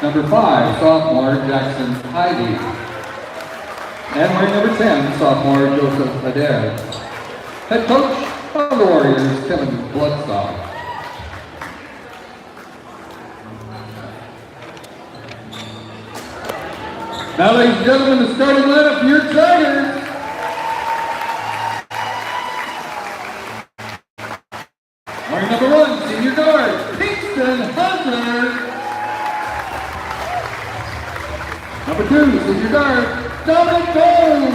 Number 5, sophomore Jackson Ivy. And wearing number 10, sophomore Joseph Adair. Head coach of the Warriors, Kevin Bloodstock. Now, ladies and gentlemen, the starting lineup for your Tigers. Wearing number 1, senior guard, Kingston Hunter. Number 2, senior guard, Dominic Gold.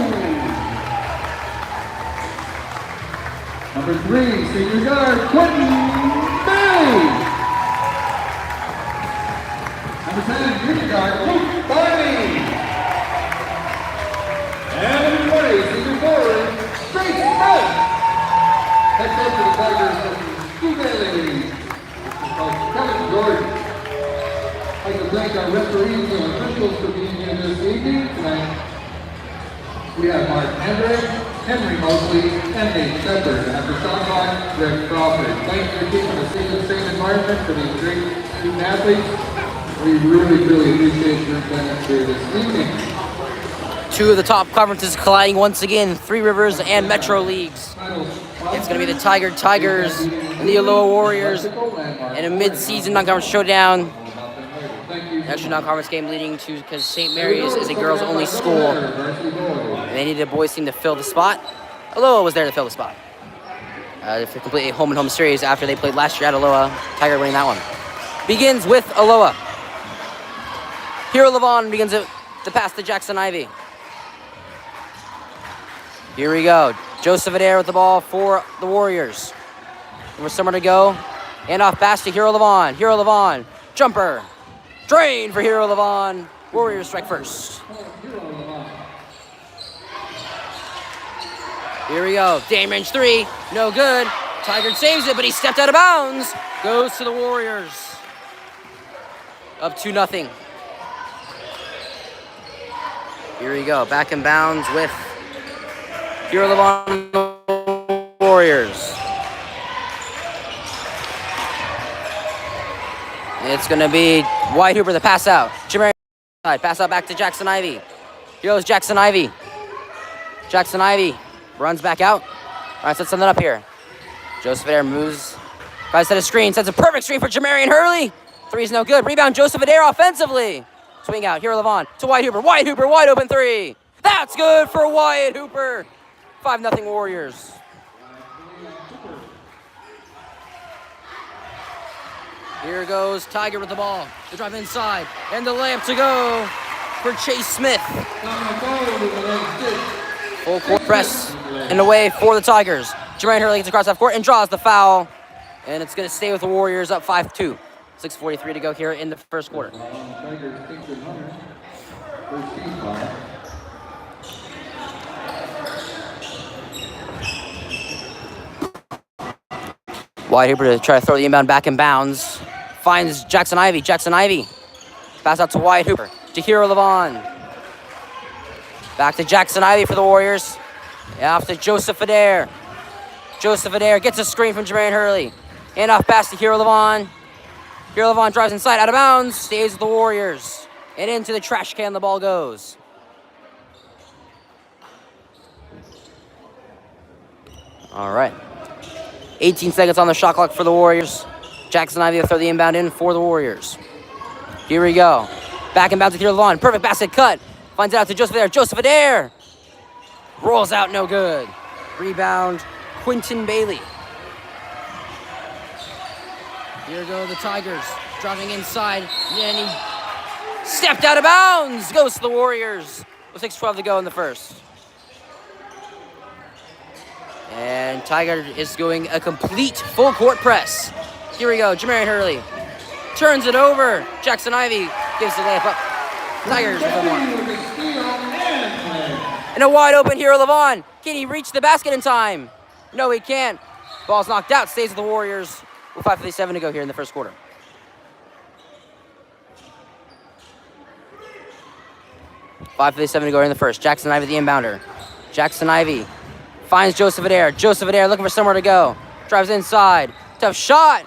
Number 3, senior guard, Quentin Bay. Number 10, junior guard, Luke Barney. And number 20, senior forward, Grace Smith. Head coach of the Tigers, Ski Bailey. Coach Kevin Jordan. I'd like to thank our referees and officials for being here this evening. Tonight, we have Mark Hendrick, Henry Mosley, and Nate Shepard. And after shot clock, Rick Crawford. Thanks for keeping a safe environment for these great student athletes. We really appreciate your attendance here this evening. Two of the top conferences colliding once again, Three Rivers and Metro Leagues. It's going to be the Tigard Tigers and the Aloha Warriors in a mid-season non-conference showdown. Actually, non-conference game leading to, because St. Mary's is a girls-only school, and they needed a boys team to fill the spot. Aloha was there to fill the spot. To complete a home-and-home series after they played last year at Aloha. Tigard winning that one. Begins with Aloha. Hero Levon begins it to pass to Jackson Ivy. Here we go. Joseph Adair with the ball for the Warriors. There's somewhere to go. And off pass to Hero Levon. Hero Levon. Jumper. Drain for Hero Levon. Warriors strike first. Here we go. Dame range 3. No good. Tigard saves it, but he stepped out of bounds. Goes to the Warriors. Up 2-0. Here we go. Back in bounds with Hero Levon Warriors. It's going to be Wyatt Hooper the pass out. Jamari pass out back to Jackson Ivy. Here goes Jackson Ivy. Jackson Ivy runs back out. All right, set something up here. Joseph Adair moves. Tries to set a screen. Sets a perfect screen for Jamarian Hurley. Three's no good. Rebound Joseph Adair offensively. Swing out. Hero Levon to Wyatt Hooper. Wyatt Hooper wide open 3. That's good for Wyatt Hooper. 5-0 Warriors. Here goes Tigard with the ball. The drive inside. And the layup to go for Chase Smith. Full court press and away for the Tigers. Jermaine Hurley gets across half court and draws the foul. And it's going to stay with the Warriors up 5-2. 6:43 to go here in the first quarter. Wyatt Hooper to try to throw the inbound back in bounds. Finds Jackson Ivy. Jackson Ivy. Pass out to Wyatt Hooper. To Hero Levon. Back to Jackson Ivy for the Warriors. Off to Joseph Adair. Joseph Adair gets a screen from Jermaine Hurley. And off pass to Hero Levon. Hero Levon drives inside, out of bounds. Stays with the Warriors. And into the trash can the ball goes. All right. 18 seconds on the shot clock for the Warriors. Jackson Ivy will throw the inbound in for the Warriors. Here we go. Back inbound to Hero Levon. Perfect basket cut. Finds it out to Joseph Adair. Joseph Adair. Rolls out, no good. Rebound, Quentin Bailey. Here go the Tigers. Driving inside. And he stepped out of bounds. Goes to the Warriors. With 6:12 to go in the first. And Tigard is going a complete full court press. Here we go. Jamarian Hurley turns it over. Jackson Ivy gives the layup up. Tigers with one. And a wide open Hero Levon. Can he reach the basket in time? No, he can't. Ball's knocked out. Stays with the Warriors. With 5:57 to go here in the first quarter. $5:57 to go in the first. Jackson Ivy, the inbounder. Jackson Ivy finds Joseph Adair. Joseph Adair looking for somewhere to go. Drives inside. Tough shot.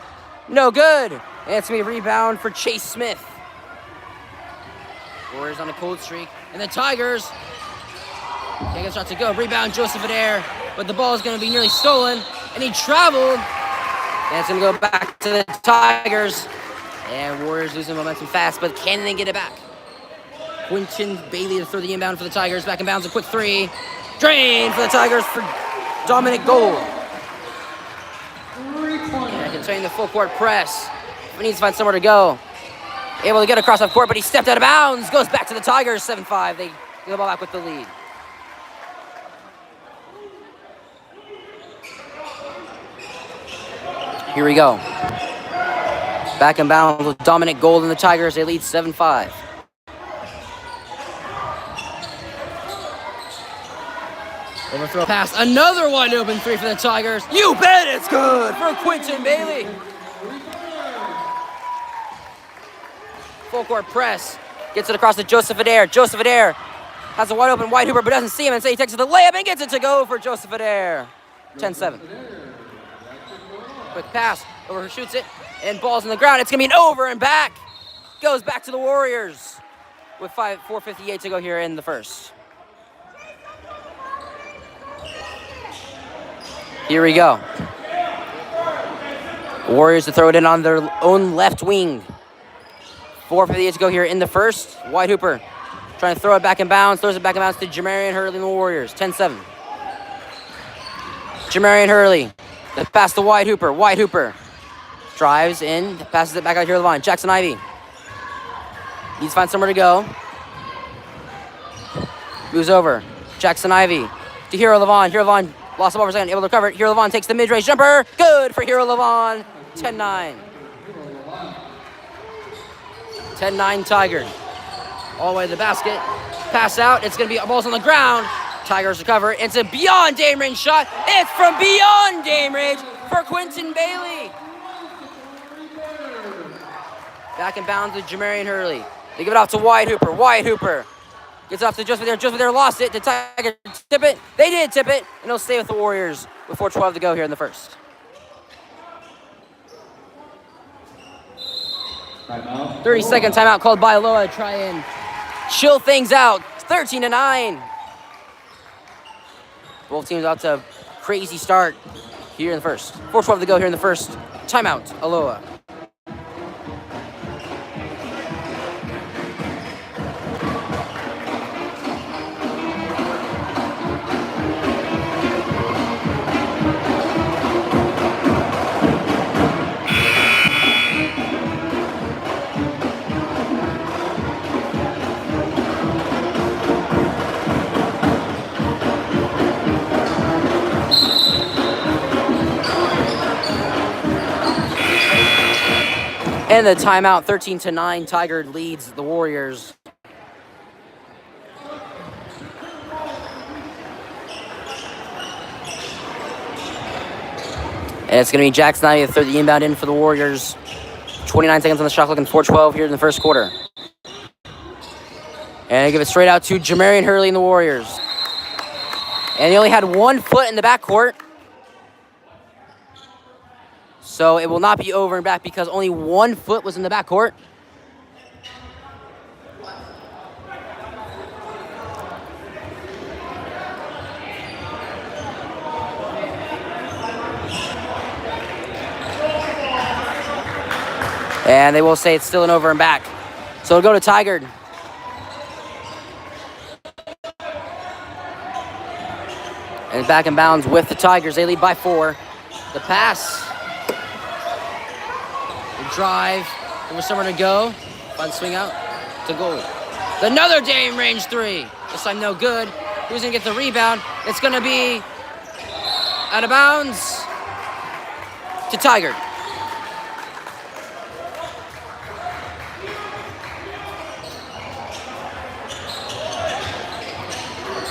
No good. And it's going to be a rebound for Chase Smith. Warriors on a cold streak. And the Tigers can't get a shot to go. Rebound, Joseph Adair. But the ball is going to be nearly stolen. And he traveled. And it's going to go back to the Tigers. And Warriors losing momentum fast, but can they get it back? Quinton Bailey to throw the inbound for the Tigers. Back in bounds, a quick three. Drain for the Tigers for Dominic Gold. And continuing the full court press. He needs to find somewhere to go. Able to get across half court, but he stepped out of bounds. Goes back to the Tigers, 7-5. They get the ball back with the lead. Here we go. Back in bounds with Dominic Gold and the Tigers. They lead 7-5. Overthrow pass. Another wide open three for the Tigers. You bet it's good for Quinton Bailey. Full court press. Gets it across to Joseph Adair. Joseph Adair has a wide open White Hooper, but doesn't see him, and so he takes it to the layup and gets it to go for Joseph Adair. 10-7. Quick pass. Overshoots it. And ball's on the ground. It's going to be an over and back. Goes back to the Warriors with 4:58 to go here in the first. Here we go. Warriors to throw it in on their own left wing. 4:58 to go here in the first. White Hooper trying to throw it back in bounds. Throws it back in bounds to Jamarian Hurley and the Warriors. 10-7. Jamarian Hurley. The pass to White Hooper. White Hooper drives in. Passes it back out here to the line. Jackson Ivey needs to find somewhere to go. Moves over. Jackson Ivey to Hero Levon. Hero Levon lost the ball for a second. Able to recover it. Hero Levon takes the mid-range jumper. Good for Hero Levon. 10-9. 10-9 Tigers. All the way to the basket. Pass out. It's going to be balls on the ground. Tigers recover. It's a beyond Dame range shot. It's from beyond Dame range for Quinton Bailey. Back in bounds with Jamarian Hurley. They give it off to White Hooper. White Hooper gets off to Joseph Adair. Joseph Adair lost it. The Tigers tip it. They did tip it. And they'll stay with the Warriors with 4:12 to go here in the first. 30-second timeout called by Aloha to try and chill things out. 13-9. Both teams out to a crazy start here in the first. 4:12 to go here in the first. Timeout, Aloha. And the timeout, 13-9. Tigard leads the Warriors. And it's going to be Jackson Ivey to throw the inbound in for the Warriors. 29 seconds on the shot clock and 4:12 here in the first quarter. And they give it straight out to Jamarian Hurley and the Warriors. And they only had 1 foot in the backcourt. So it will not be over and back because only 1 foot was in the backcourt. And they will say it's still an over and back. So it'll go to Tigard. And back in bounds with the Tigers. They lead by 4. The pass. The drive. There somewhere to go. Fun swing out to goal. Another Dame range 3. This time no good. Who's going to get the rebound? It's going to be out of bounds to Tigard.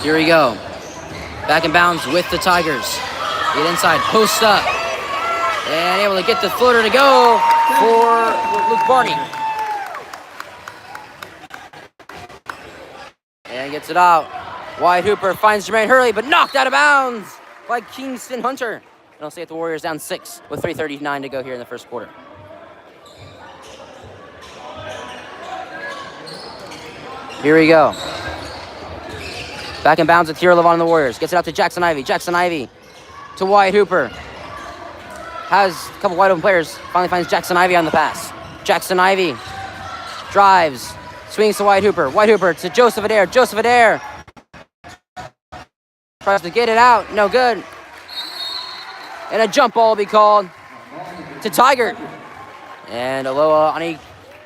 Here we go. Back in bounds with the Tigers. Get inside, post up. And able to get the floater to go for Luke Barney. And gets it out. White Hooper finds Jermaine Hurley, but knocked out of bounds by Kingston Hunter. And I'll say it, the Warriors down 6 with 3:39 to go here in the first quarter. Here we go. Back in bounds with Hero Levon and the Warriors. Gets it out to Jackson Ivey. Jackson Ivey to Wyatt Hooper. Has a couple wide open players. Finally finds Jackson Ivey on the pass. Jackson Ivey drives. Swings to Wyatt Hooper. Wyatt Hooper to Joseph Adair. Joseph Adair tries to get it out. No good. And a jump ball will be called to Tigard. And Aloha on a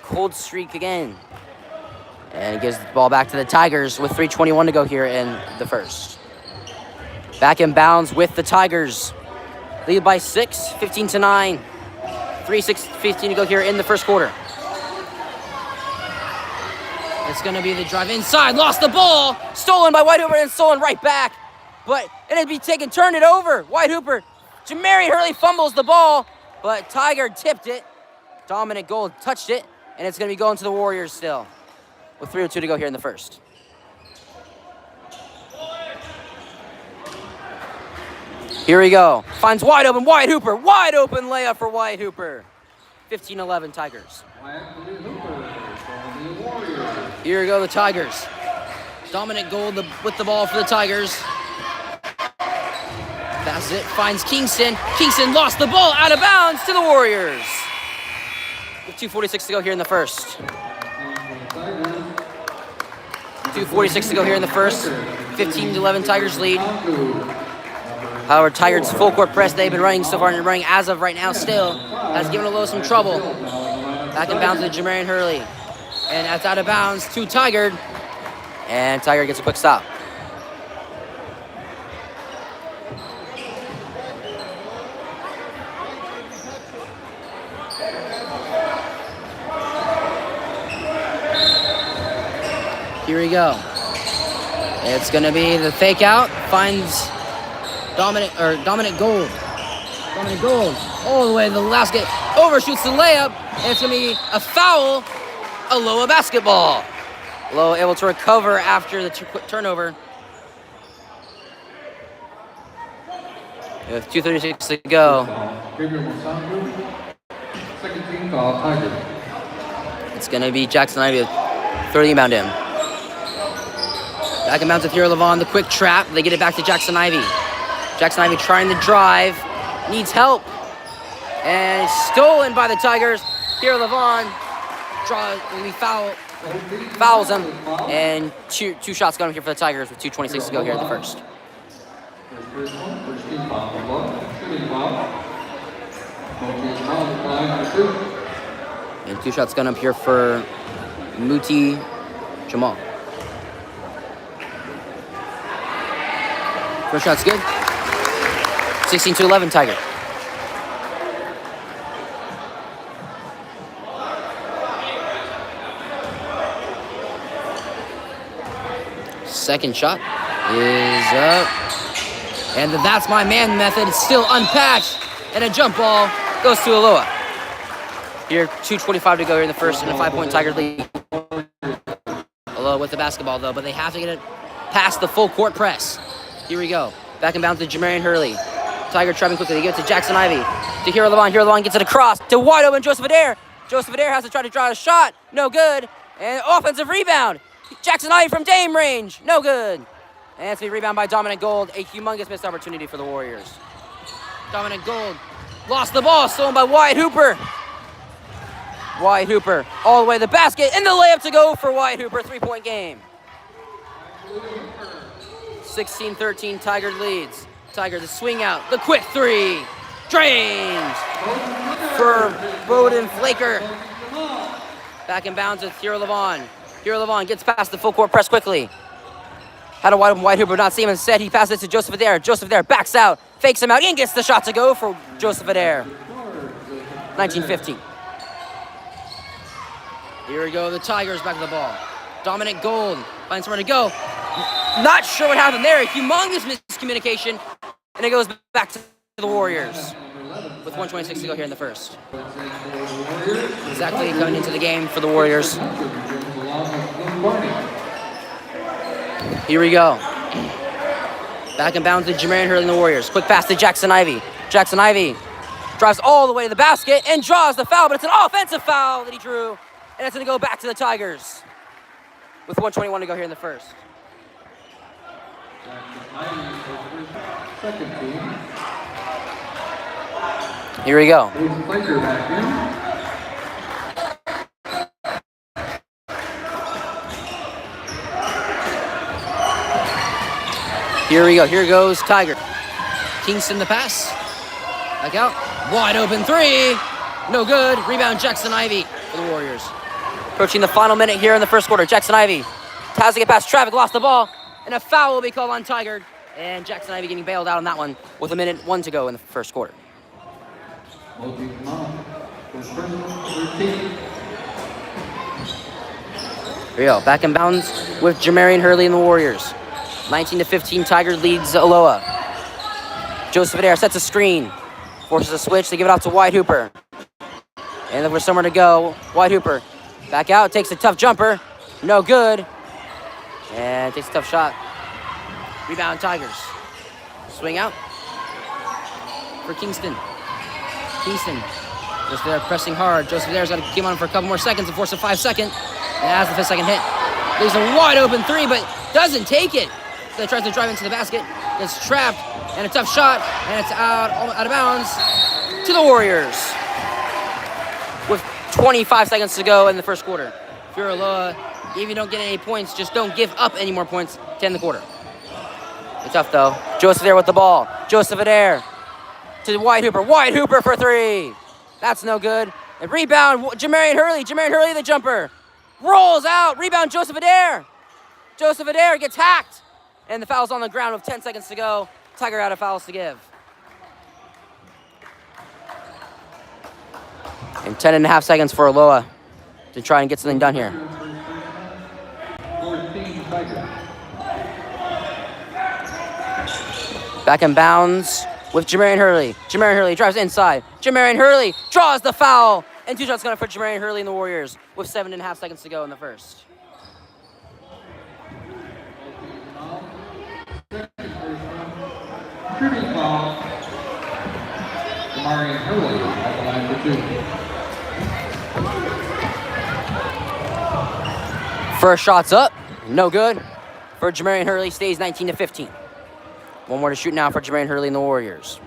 cold streak again. And gives the ball back to the Tigers with 3:21 to go here in the first. Back in bounds with the Tigers. Lead by 6, 15-9. 3:15 to go here in the first quarter. It's going to be the drive inside. Lost the ball. Stolen by Wyatt Hooper and stolen right back. But it'll be taken, turned it over. Wyatt Hooper. Jamarian Hurley fumbles the ball, but Tigard tipped it. Dominic Gold touched it, and it's going to be going to the Warriors still. With 3:02 to go here in the first. Here we go. Finds wide open Wyatt Hooper. Wide open layup for Wyatt Hooper. 15-11 Tigers. Here we go, the Tigers. Dominic Gold with the ball for the Tigers. Passes it, finds Kingston. Kingston lost the ball out of bounds to the Warriors. With 2:46 to go here in the first. 2:46 to go here in the first. 15-11 Tigers lead. However, Tigard's full court press they've been running so far and running as of right now still has given Aloha some trouble. Back in bounds with Jamarian Hurley. And that's out of bounds to Tigard. And Tigard gets a quick stop. Here we go. It's going to be the fake out. Finds Dominic Gold. Dominic Gold all the way to the basket. Overshoots the layup. And it's going to be a foul. Aloha basketball. Aloha able to recover after the quick turnover. With 2:36 to go. Second team foul, Tigard. It's going to be Jackson Ivey throwing the inbound in. Back in bounds with Hero Levon, the quick trap. They get it back to Jackson Ivey. Jackson Ivey trying to drive, needs help. And it's stolen by the Tigers. Hero Levon fouls him. And two shots going here for the Tigers with 2:26 to go here in the first. And 2 shots going up here for Muti Jamal. First shot's good. 16-11 Tigard. Second shot is up. And the that's my man method is still unpatched. And a jump ball goes to Aloha. Here, 2:25 to go here in the first and a 5-point Tigard lead. Aloha with the basketball though, but they have to get it past the full court press. Here we go. Back and bounce to Jamarian Hurley. Tigard traveling quickly. They give it to Jackson Ivey. To Hero Levon. Hero Levon gets it across to wide open Joseph Adair. Joseph Adair has to try to draw a shot. No good. And offensive rebound. Jackson Ivey from Dame range. No good. And it's a rebound by Dominic Gold. A humongous missed opportunity for the Warriors. Dominic Gold lost the ball. Stolen by Wyatt Hooper. Wyatt Hooper all the way to the basket. And the layup to go for Wyatt Hooper. 3-point game. 16-13 Tigard leads. Tigard the swing out. The quick three. Drains for Bowden Flaker. Back in bounds with Hero Levon. Hero Levon gets past the full court press quickly. Had a wide open Wyatt Hooper, not see him. Instead, he passes it to Joseph Adair. Joseph Adair backs out, fakes him out, and gets the shot to go for Joseph Adair. 19-15. Here we go, the Tigers back to the ball. Dominic Gold finds somewhere to go. Not sure what happened there. A humongous miscommunication. And it goes back to the Warriors. With 1:26 to go here in the first. Exactly coming into the game for the Warriors. Here we go. Back in bounds to Jamarian Hurley and the Warriors. Quick pass to Jackson Ivey. Jackson Ivey drives all the way to the basket and draws the foul, but it's an offensive foul that he drew. And it's going to go back to the Tigers. with 1:21 to go here in the first. Second team. Here we go. Flanker back in. Here we go. Here goes Tigard. Kingston the pass. Back out. Wide open three. No good. Rebound Jackson Ivy for the Warriors. Approaching the final minute here in the first quarter. Jackson Ivy tries to get past traffic, lost the ball, and a foul will be called on Tigard. And Jackson Ivy getting bailed out on that one with 1:01 to go in the first quarter. Here we go. Back in bounds with Jamarian Hurley and the Warriors. 19-15, Tigard leads Aloha. Joseph Adair sets a screen. Forces a switch. They give it out to Wide Hooper. And there's somewhere to go. Wide Hooper. Back out. Takes a tough jumper. No good. And takes a tough shot. Rebound Tigers. Swing out for Kingston. Kingston. Joseph Adair pressing hard. Joseph Adair's got to keep on for a couple more seconds and force a 5-second. And has the 5-second hit. There's a wide open three, but doesn't take it. So tries to drive into the basket. Gets trapped. And a tough shot. And it's out of bounds to the Warriors. With 25 seconds to go in the first quarter. If you're Aloha, if you don't get any points, just don't give up any more points to end the quarter. It's tough though. Joseph Adair with the ball. Joseph Adair to Wide Hooper. Wide Hooper for three. That's no good. And rebound, Jamarian Hurley. Jamarian Hurley, the jumper. Rolls out. Rebound, Joseph Adair. Joseph Adair gets hacked. And the foul's on the ground with 10 seconds to go. Tigard out of fouls to give. And 10.5 seconds for Aloha to try and get something done here. Back in bounds with Jamarian Hurley. Jamarian Hurley drives inside. Jamarian Hurley draws the foul. And 2 shots going for Jamarian Hurley and the Warriors with 7.5 seconds to go in the first. Shooting foul. Jamarian Hurley at the line for 2. First shot's up. No good. For Jamarian Hurley, stays 19-15. One more to shoot now for Jamarian Hurley and the Warriors.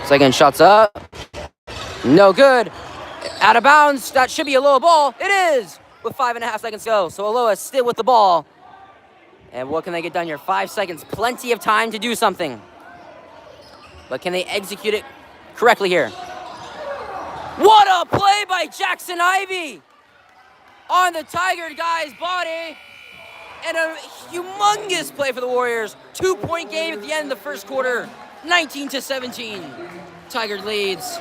Second shot's up. No good. Out of bounds. That should be a low ball. It is with 5.5 seconds to go. So Aloha is still with the ball. And what can they get done here? 5 seconds. Plenty of time to do something. But can they execute it correctly here? What a play by Jackson Ivy on the Tigard guy's body. And a humongous play for the Warriors. 2-point game at the end of the first quarter. 19-17. Tigard leads.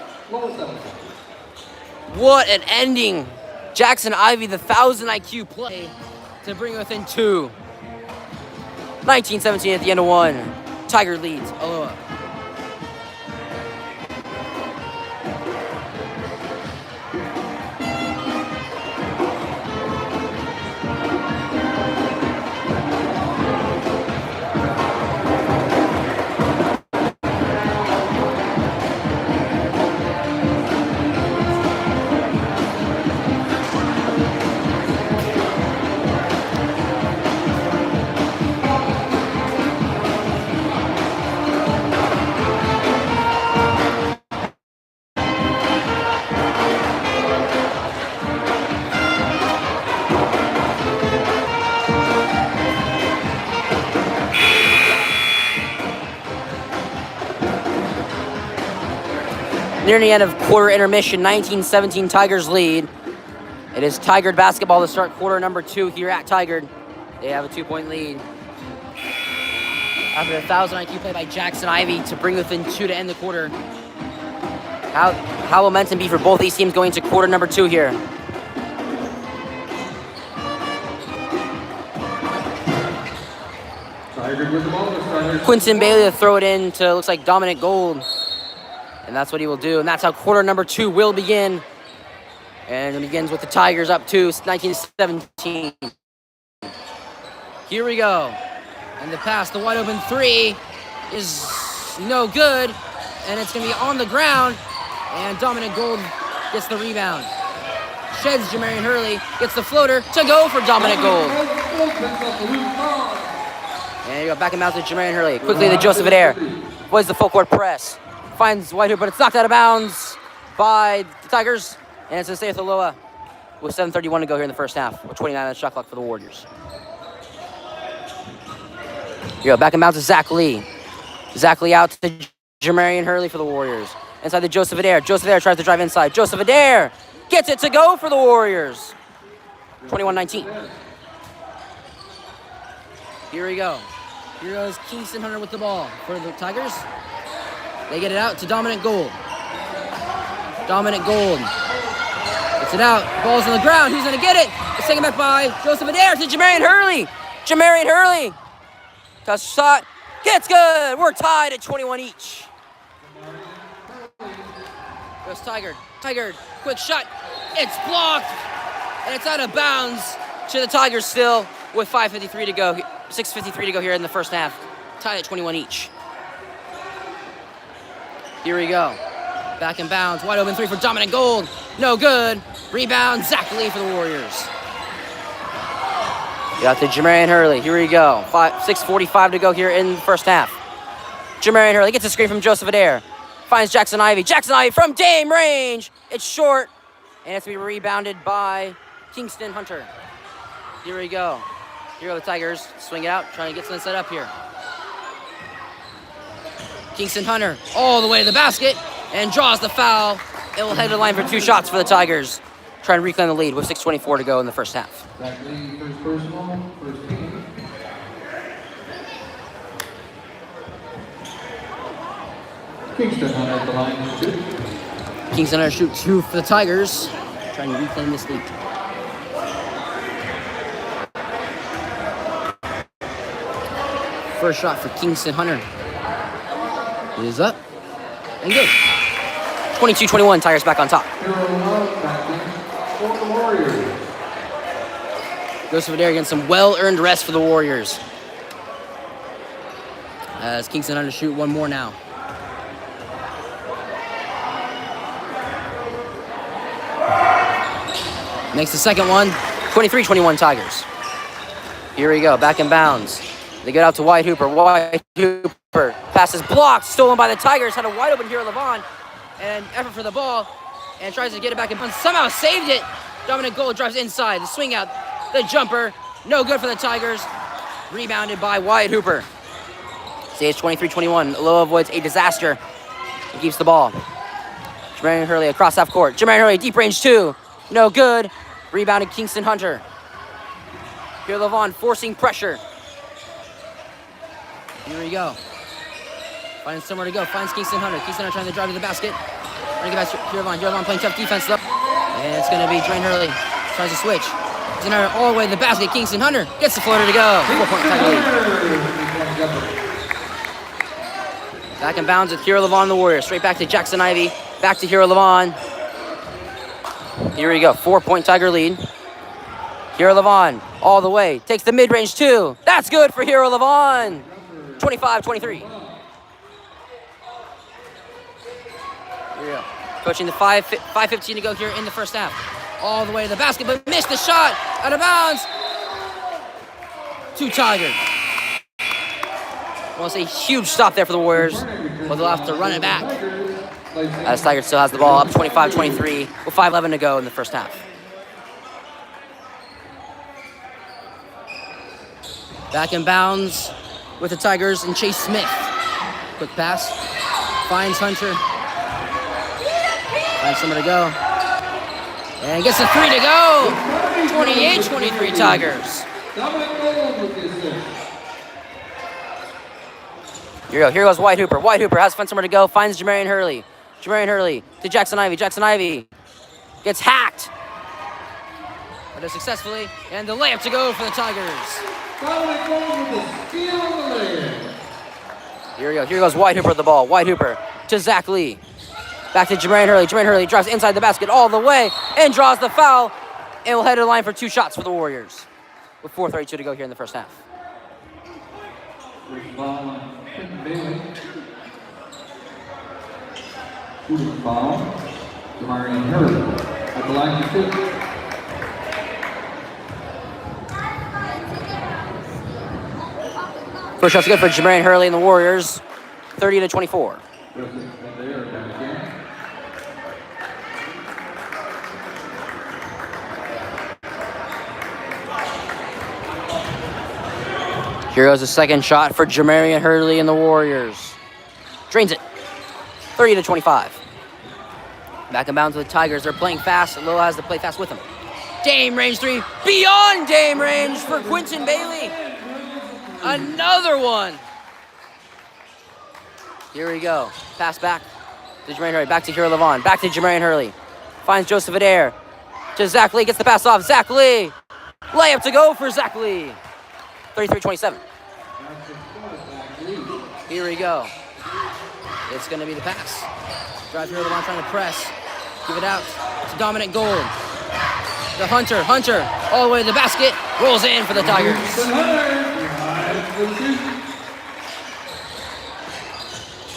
What an ending. Jackson Ivy, the 1,000 IQ play to bring it within 2. 19-17 at the end of 1. Tigard leads. Aloha. Near the end of quarter intermission, 19-17 Tigers lead. It is Tigard basketball to start quarter number 2 here at Tigard. They have a 2-point lead. After a 1,000 IQ play by Jackson Ivy to bring within 2 to end the quarter. How will momentum be for both these teams going to quarter number 2 here? Quinton Bailey to throw it in to, looks like, Dominic Gold. And that's what he will do. And that's how quarter number 2 will begin. And it begins with the Tigers up 2, 19-17. Here we go. And the pass, the wide open 3 is no good. And it's going to be on the ground. And Dominic Gold gets the rebound. Sheds Jamarian Hurley, gets the floater to go for Dominic Gold. And you go back and bounce to Jamarian Hurley. Quickly to Joseph Adair. Avoids the full court press. Finds Whitehoop, but it's knocked out of bounds by the Tigers. And it's going to stay with Aloha with 7:31 to go here in the first half. With 29 on shot clock for the Warriors. Here you go, back and bounce to Zach Lee. Zach Lee out to Jamarian Hurley for the Warriors. Inside to Joseph Adair. Joseph Adair tries to drive inside. Joseph Adair gets it to go for the Warriors. 21-19. Here we go. Here goes Kingston Hunter with the ball for the Tigers. They get it out to Dominic Gold. Dominic Gold gets it out. Ball's on the ground. Who's going to get it? It's taken back by Joseph Adair to Jamarian Hurley. Jamarian Hurley. Toss shot. Gets good. We're tied at 21 each. Goes Tigard. Tigard. Quick shot. It's blocked. And it's out of bounds to the Tigers still with 5:53 to go. 6:53 to go here in the first half. Tied at 21 each. Here we go. Back in bounds. Wide open three for Dominic Gold. No good. Rebound. Zach Lee for the Warriors. Got to Jamarian Hurley. Here we go. 6:45 to go here in the first half. Jamarian Hurley gets a screen from Joseph Adair. Finds Jackson Ivey. Jackson Ivey from Dame range. It's short. And it's to be rebounded by Kingston Hunter. Here we go. Here are the Tigers. Swing it out. Trying to get something set up here. Kingston Hunter all the way to the basket. And draws the foul. It will head to the line for 2 shots for the Tigers. Trying to reclaim the lead with 6:24 to go in the first half. Zach Lee, first personal, first team. Kingston Hunter at the line to shoot. Kingston Hunter shoots 2 for the Tigers. Trying to reclaim this lead. First shot for Kingston Hunter is up and good. 22-21, Tigers back on top. Joseph Adair getting some well-earned rest for the Warriors. As Kingston Hunter shoot one more now. Makes the second one. 23-21 Tigers. Here we go, back in bounds. They get out to White Hooper. White Hooper passes blocked, stolen by the Tigers. Had a wide open here, Levon. And effort for the ball. And tries to get it back in. Somehow saved it. Dominic Gold drives inside. The swing out. The jumper. No good for the Tigers. Rebounded by Wyatt Hooper. Stays 23-21. Aloha avoids a disaster. He keeps the ball. Jamarian Hurley across half court. Jamarian Hurley deep range 2. No good. Rebounded Kingston Hunter. Here Levon forcing pressure. Here we go. Finds somewhere to go. Finds Kingston Hunter. Kingston Hunter trying to drive to the basket. Trying to get back to Levon. Levon playing tough defense though. And it's going to be Jamarian Hurley. Tries to switch. Kingston Hunter all the way to the basket. Kingston Hunter gets the floater to go. 4-point Tiger lead. Back in bounds with Hero Levon and the Warriors. Straight back to Jackson Ivey. Back to Hero Levon. Here we go. 4-point Tiger lead. Hero Levon all the way. Takes the mid-range 2. That's good for Hero Levon. 25-23. Here we go. Coaching the 5:15 to go here in the first half. All the way to the basket, but missed the shot. Out of bounds. To Tigard. Well, it's a huge stop there for the Warriors, but they'll have to run it back. As Tigard still has the ball up 25-23 with 5:11 to go in the first half. Back in bounds with the Tigers and Chase Smith. Quick pass. Finds Hunter. Finds somewhere to go. And gets a 3 to go. 28-23 Tigers. Here goes White Hooper. White Hooper has somewhere to go. Finds Jamarian Hurley. Jamarian Hurley to Jackson Ivey. Jackson Ivey gets hacked. But does successfully. And the layup to go for the Tigers. Here we go. Here goes White Hooper with the ball. White Hooper to Zach Lee. Back to Jamarian Hurley. Jamarian Hurley drives inside the basket all the way and draws the foul. And will head to the line for 2 shots for the Warriors. With 4:32 to go here in the first half. Shooting foul. Jamarian Hurley at the line to shoot. First shot's good for Jamarian Hurley and the Warriors, 30-24. Here goes the second shot for Jamarian Hurley and the Warriors. Drains it, 30-25. Back and bounds with the Tigers. They're playing fast. Aloha has to play fast with them. Dame range three, beyond Dame range for Quinton Bailey. Another one. Here we go. Pass back to Jamarian Hurley. Back to Hero Levon. Back to Jamarian Hurley. Finds Joseph Adair. To Zach Lee. Gets the pass off. Zach Lee. Layup to go for Zach Lee. 33-27. Here we go. It's going to be the pass. Drive Hero Levon trying to press. Give it out to Dominant Gold. The Hunter. All the way to the basket. Rolls in for the Tigers.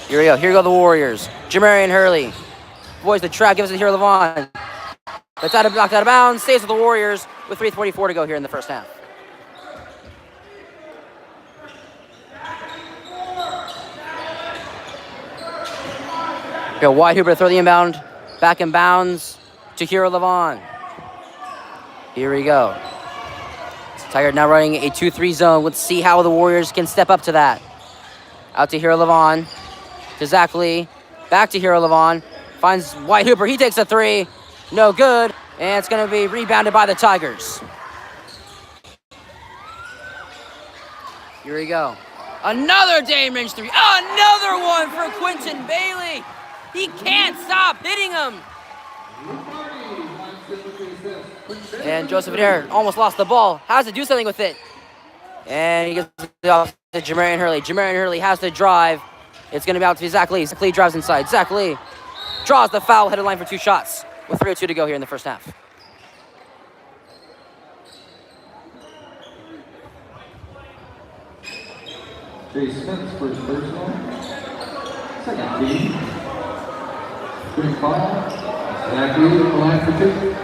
Here we go. Here go the Warriors. Jamarian Hurley. Boys the trap. Gives it to Hero Levon. That's knocked out of bounds. Stays with the Warriors with 3:44 to go here in the first half. Here, wide Hooper to throw the inbound. Back in bounds to Hero Levon. Here we go. Tigard now running a 2-3 zone. Let's see how the Warriors can step up to that. Out to Hero Levon. To Zach Lee. Back to Hero Levon. Finds White Hooper. He takes a three. No good. And it's going to be rebounded by the Tigers. Here we go. Another Dame range three. Another one for Quinton Bailey. He can't stop hitting him. And Joseph Adair almost lost the ball. Has to do something with it. And he gets it off to Jamarian Hurley. Jamarian Hurley has to drive. It's going to be out to Zach Lee. Zach Lee drives inside. Zach Lee draws the foul, headed line for two shots with 3:02 to go here in the first half. Jay Smith's first personal. Second team. Shooting foul. Zach Lee at the line for two.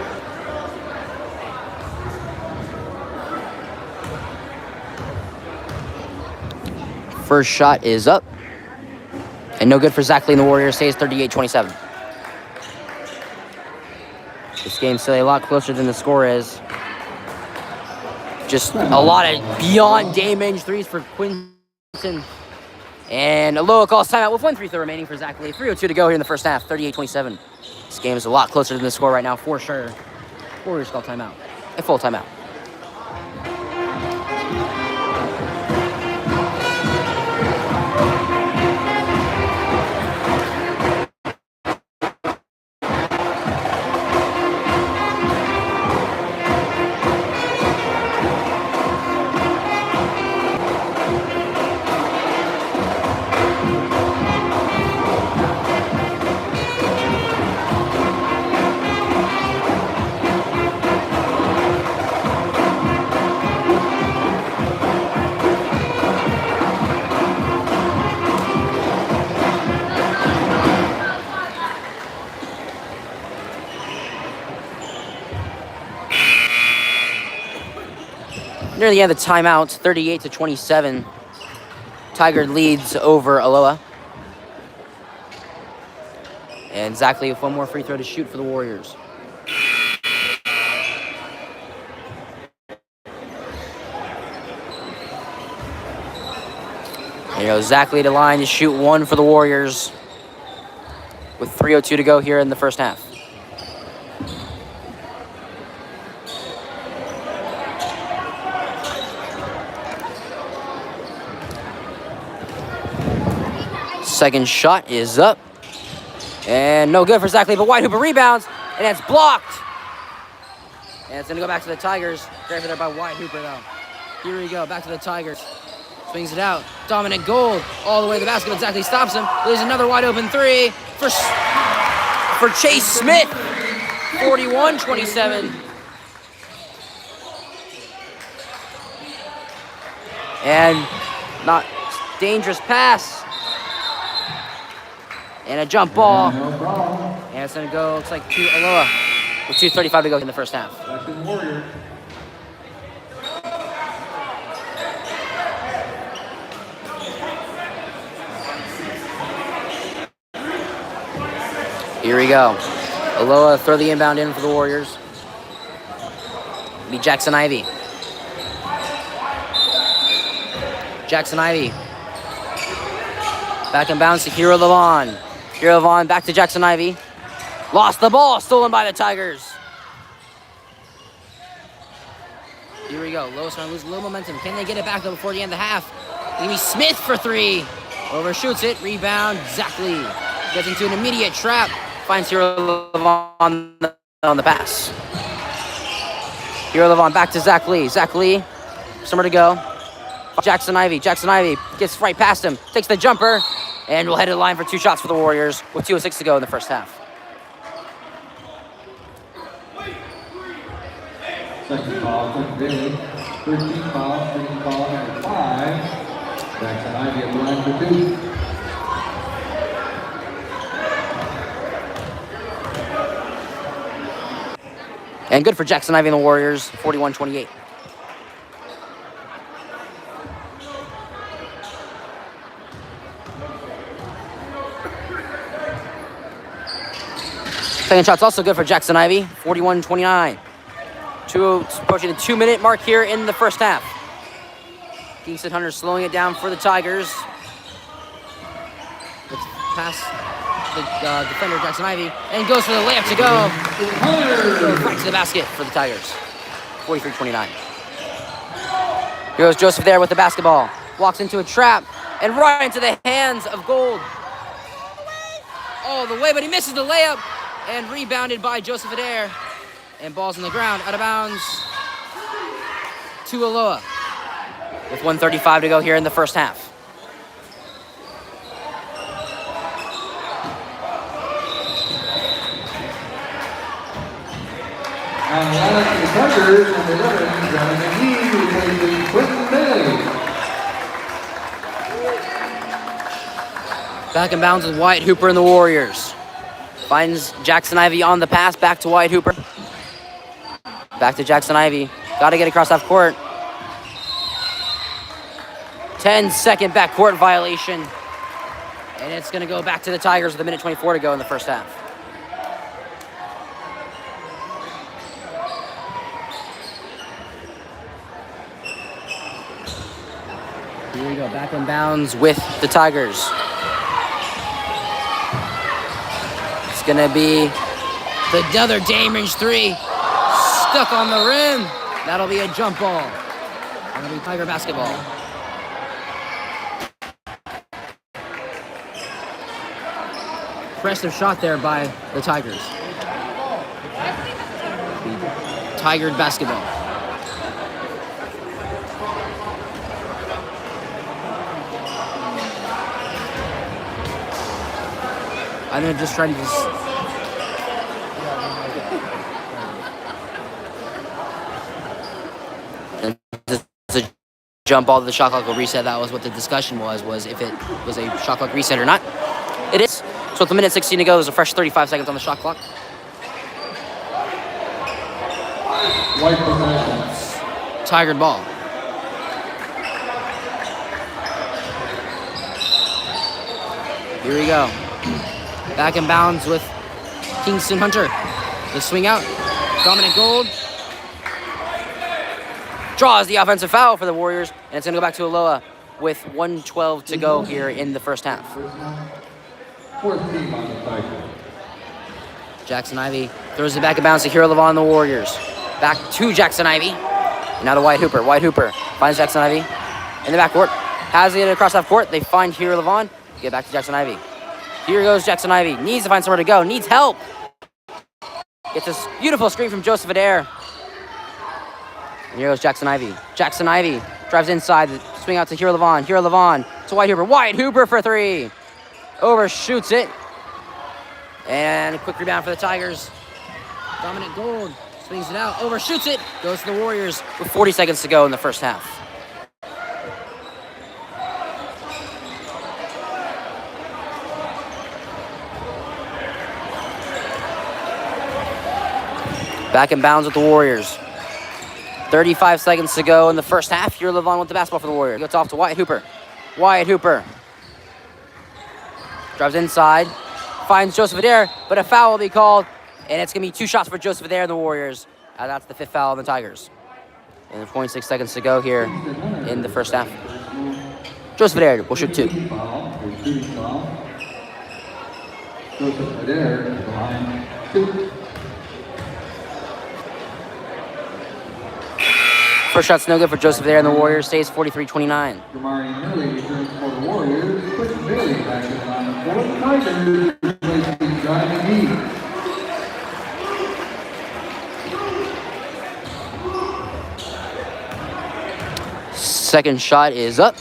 First shot is up. And no good for Zach Lee and the Warriors. Stays 38-27. This game's still a lot closer than the score is. Just a lot of beyond Dame range threes for Quinton. And Aloha calls timeout with 1 free throw remaining for Zach Lee. 3:02 to go here in the first half. 38-27. This game is a lot closer than the score right now, for sure. Warriors call timeout. A full timeout. Near the end of the timeout, 38-27. Tigard leads over Aloha. And Zach Lee with one more free throw to shoot for the Warriors. There you go, Zach Lee to line to shoot one for the Warriors with 3:02 to go here in the first half. Second shot is up. And no good for Zach Lee, but White Hooper rebounds, and it's blocked. And it's going to go back to the Tigers. Grabbed there by White Hooper, though. Here we go, back to the Tigers. Swings it out. Dominant Gold all the way to the basket. Zach Lee stops him. There's another wide open three for Chase Smith. 41-27. And not dangerous pass. And a jump ball. No problem. And it's going to go, looks like, to Aloha with 2:35 to go in the first half. That's the Warrior. Here we go. Aloha throw the inbound in for the Warriors. Be Jackson Ivy. Jackson Ivy. Back and bounce to Hero Levon. Hero Levon back to Jackson Ivy. Lost the ball, stolen by the Tigers. Here we go. Lowe's trying to lose a little momentum. Can they get it back though before the end of the half? Amy Smith for three. Overshoots it. Rebound. Zach Lee gets into an immediate trap. Finds Hero Levon on the pass. Hero Levon back to Zach Lee. Zach Lee, somewhere to go. Jackson Ivy. Jackson Ivy gets right past him. Takes the jumper. And we'll head to the line for 2 shots for the Warriors with 2:06 to go in the first half. Second foul, second Bailey. 13 foul, second foul, number 5. Jackson Ivy at the line for 2. And good for Jackson Ivy and the Warriors, 41-28. Second shot's also good for Jackson Ivy, 41-29. Approaching the 2-minute mark here in the first half. Kingston Hunter slowing it down for the Tigers. Let's pass the defender, Jackson Ivy, and goes for the layup to go. Right to the basket for the Tigers, 43-29. Here goes Joseph there with the basketball. Walks into a trap and right into the hands of Gold. All the way, but he misses the layup and rebounded by Joseph Adair. And ball's on the ground, out of bounds to Aloha with 1:35 to go here in the first half. And last to the Tigers, number 11, Johnny McGee, replacing Quentin Bailey. Back in bounds with Wyatt Hooper and the Warriors. Finds Jackson Ivy on the pass, back to Wyatt Hooper. Back to Jackson Ivy. Got to get across half court. 10-second backcourt violation. And it's going to go back to the Tigers with 1:24 to go in the first half. Here we go, back in bounds with the Tigers. It's going to be the other Dame-range three. Stuck on the rim. That'll be a jump ball. That'll be Tiger basketball. Impressive shot there by the Tigers. Tiger basketball. I'm gonna just try to the jump ball to the shot clock will reset. That was what the discussion was if it was a shot clock reset or not. It is. So with 1:16 to go, there's a fresh 35 seconds on the shot clock. White possession. Tiger ball. Here we go. Back in bounds with Kingston Hunter. The swing out. Dominant Gold. Draws the offensive foul for the Warriors, and it's going to go back to Aloha with 1:12 to go here in the first half. Fourth team on the Tigers. Jackson Ivy throws it back in bounds to Hero Levon and the Warriors. Back to Jackson Ivy. And now to Wyatt Hooper. Wyatt Hooper finds Jackson Ivy in the backcourt. Has it across half court. They find Hero Levon. Get back to Jackson Ivy. Here goes Jackson Ivy. Needs to find somewhere to go. Needs help. Gets this beautiful screen from Joseph Adair. And here goes Jackson Ivy. Jackson Ivy drives inside. Swing out to Hero Levon. Hero Levon to Wyatt Hooper. Wyatt Hooper for three. Overshoots it. And a quick rebound for the Tigers. Dominant Gold swings it out. Overshoots it. Goes to the Warriors with 40 seconds to go in the first half. Back in bounds with the Warriors. 35 seconds to go in the first half. Here, Levon with the basketball for the Warriors. Gets off to Wyatt Hooper. Wyatt Hooper drives inside, finds Joseph Adair, but a foul will be called, and it's going to be 2 shots for Joseph Adair and the Warriors. That's the 5th foul on the Tigers. And 26 seconds to go here in the first half. Joseph Adair will shoot 2. Joseph Adair behind 2. First shot's no good for Joseph Adair and the Warriors. Stays 43-29. Jamari Haley returns for the Warriors. Quick Bailey back in line for the Tigers. Replacing Johnny McGee. Second shot is up.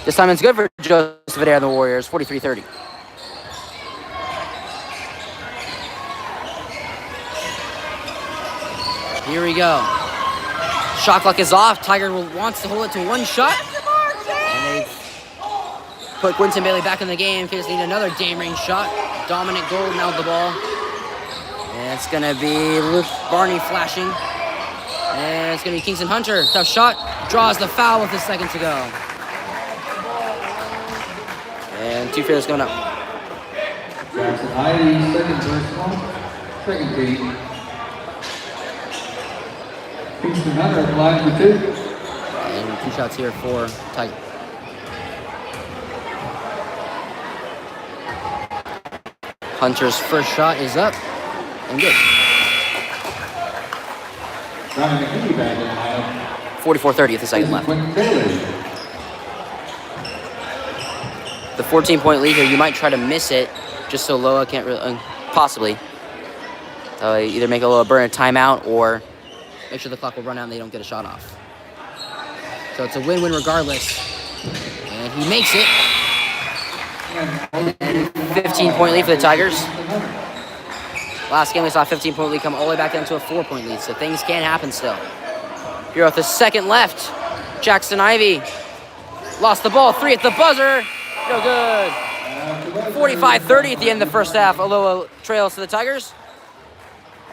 This time it's good for Joseph Adair and the Warriors. 43-30. Here we go. Shot clock is off. Tiger wants to hold it to 1 shot. And they put Quinton Bailey back in the game in case they need another game range shot. Dominic Gold now with the ball. And it's going to be Luke Barney flashing. And it's going to be Kingston Hunter. Tough shot. Draws the foul with a second to go. And 2 failures going up. Jackson Ivey, second personal. Second team. Kingston Hunter at the line for 2. And 2 shots here for Tiger. Hunter's first shot is up and good. Johnny McGee back in line. 44-30 with the second left. The 14-point lead here, you might try to miss it just so Loa can't really, possibly. Either make a little burn a timeout or make sure the clock will run out and they don't get a shot off. So it's a win-win regardless. And he makes it. 15-point lead for the Tigers. Last game we saw a 15-point lead come all the way back down to a 4-point lead, so things can happen still. Here with the second left, Jackson Ivey lost the ball, 3 at the buzzer, no good. 45-30 at the end of the first half. Aloha trails to the Tigers.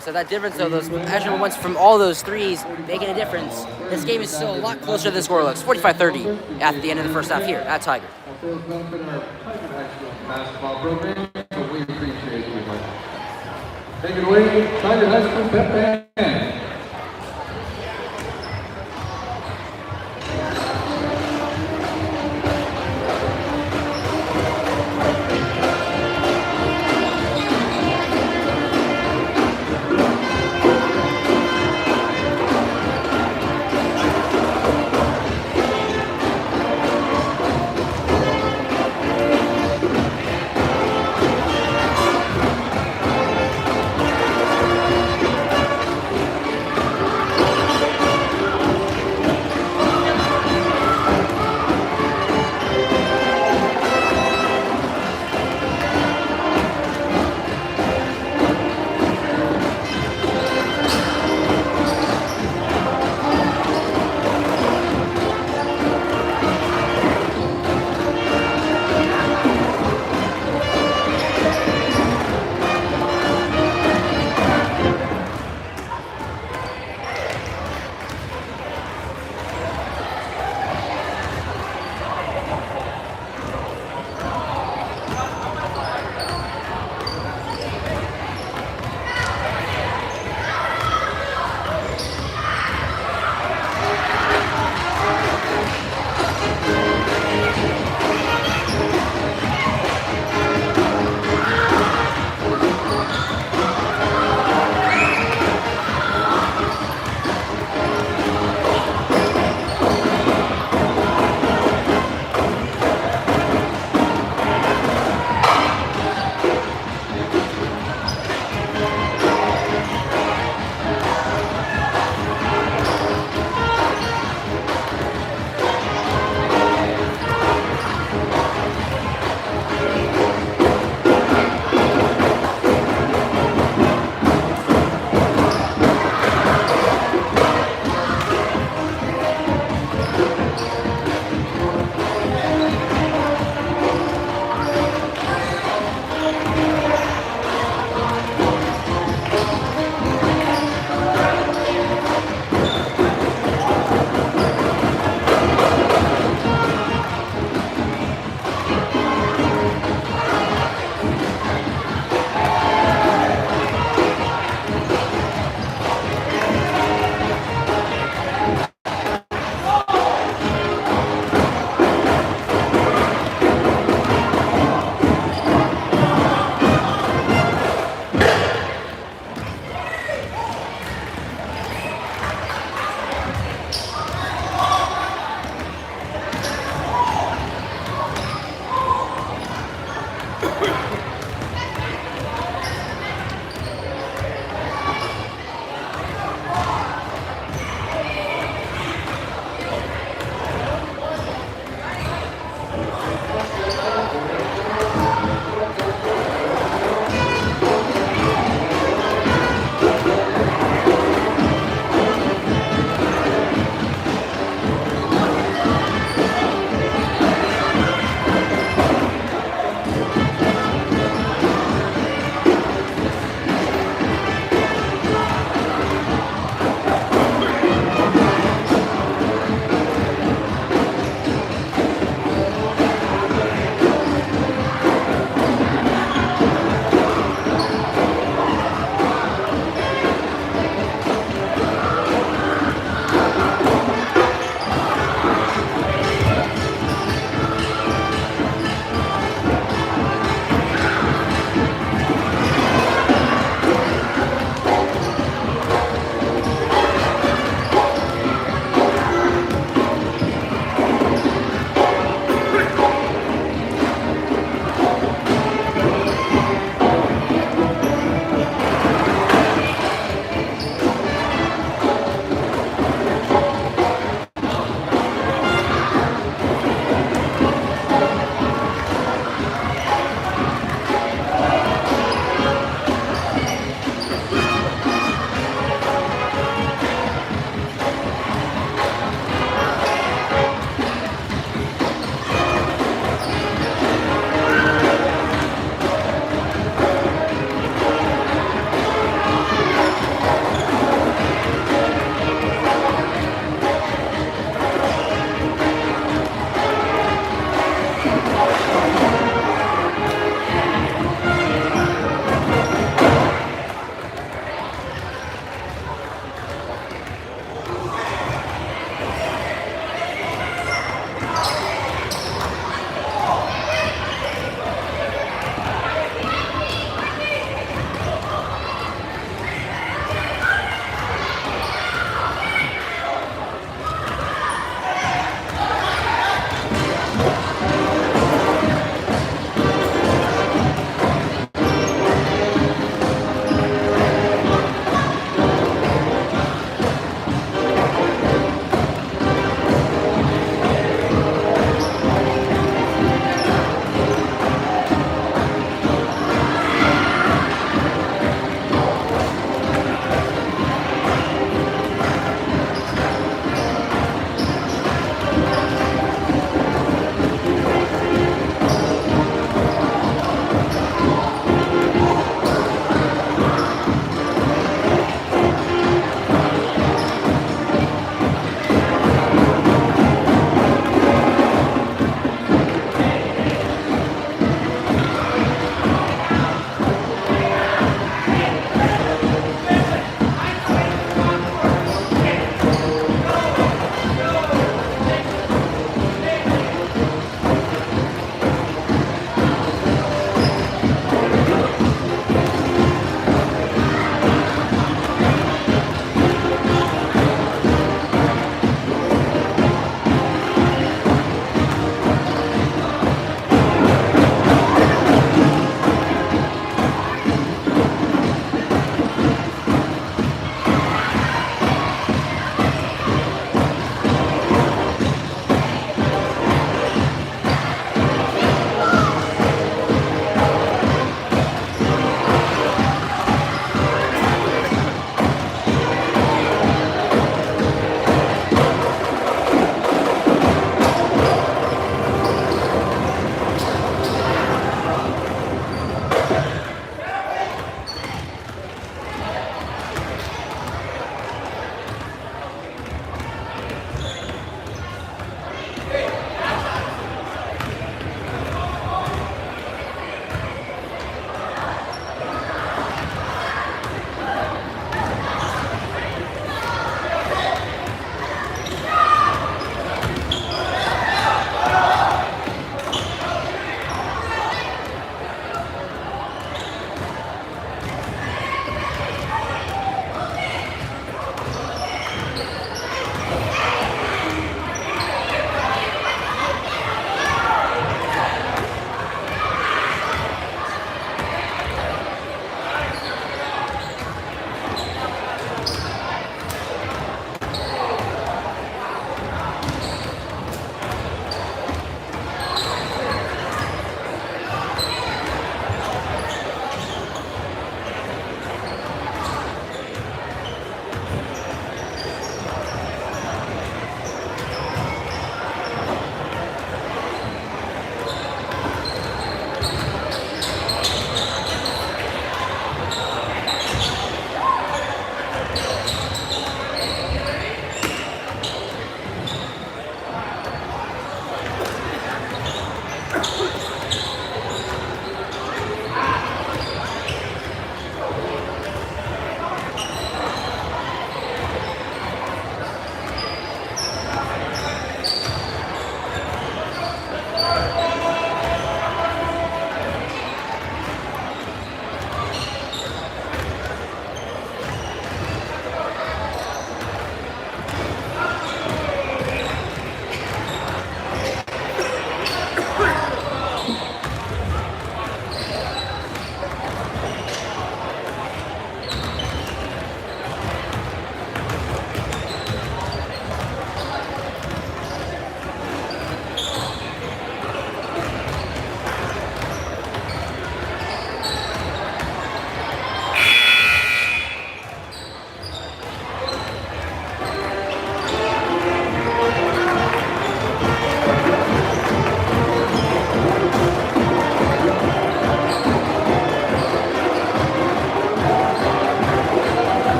So that difference, though, those actual ones from all those threes making a difference. This game is still a lot closer than the score looks. 45-30 at the end of the first half here at Tiger. Basketball program, so we appreciate you. Take it away, Tiger High School Pep Band.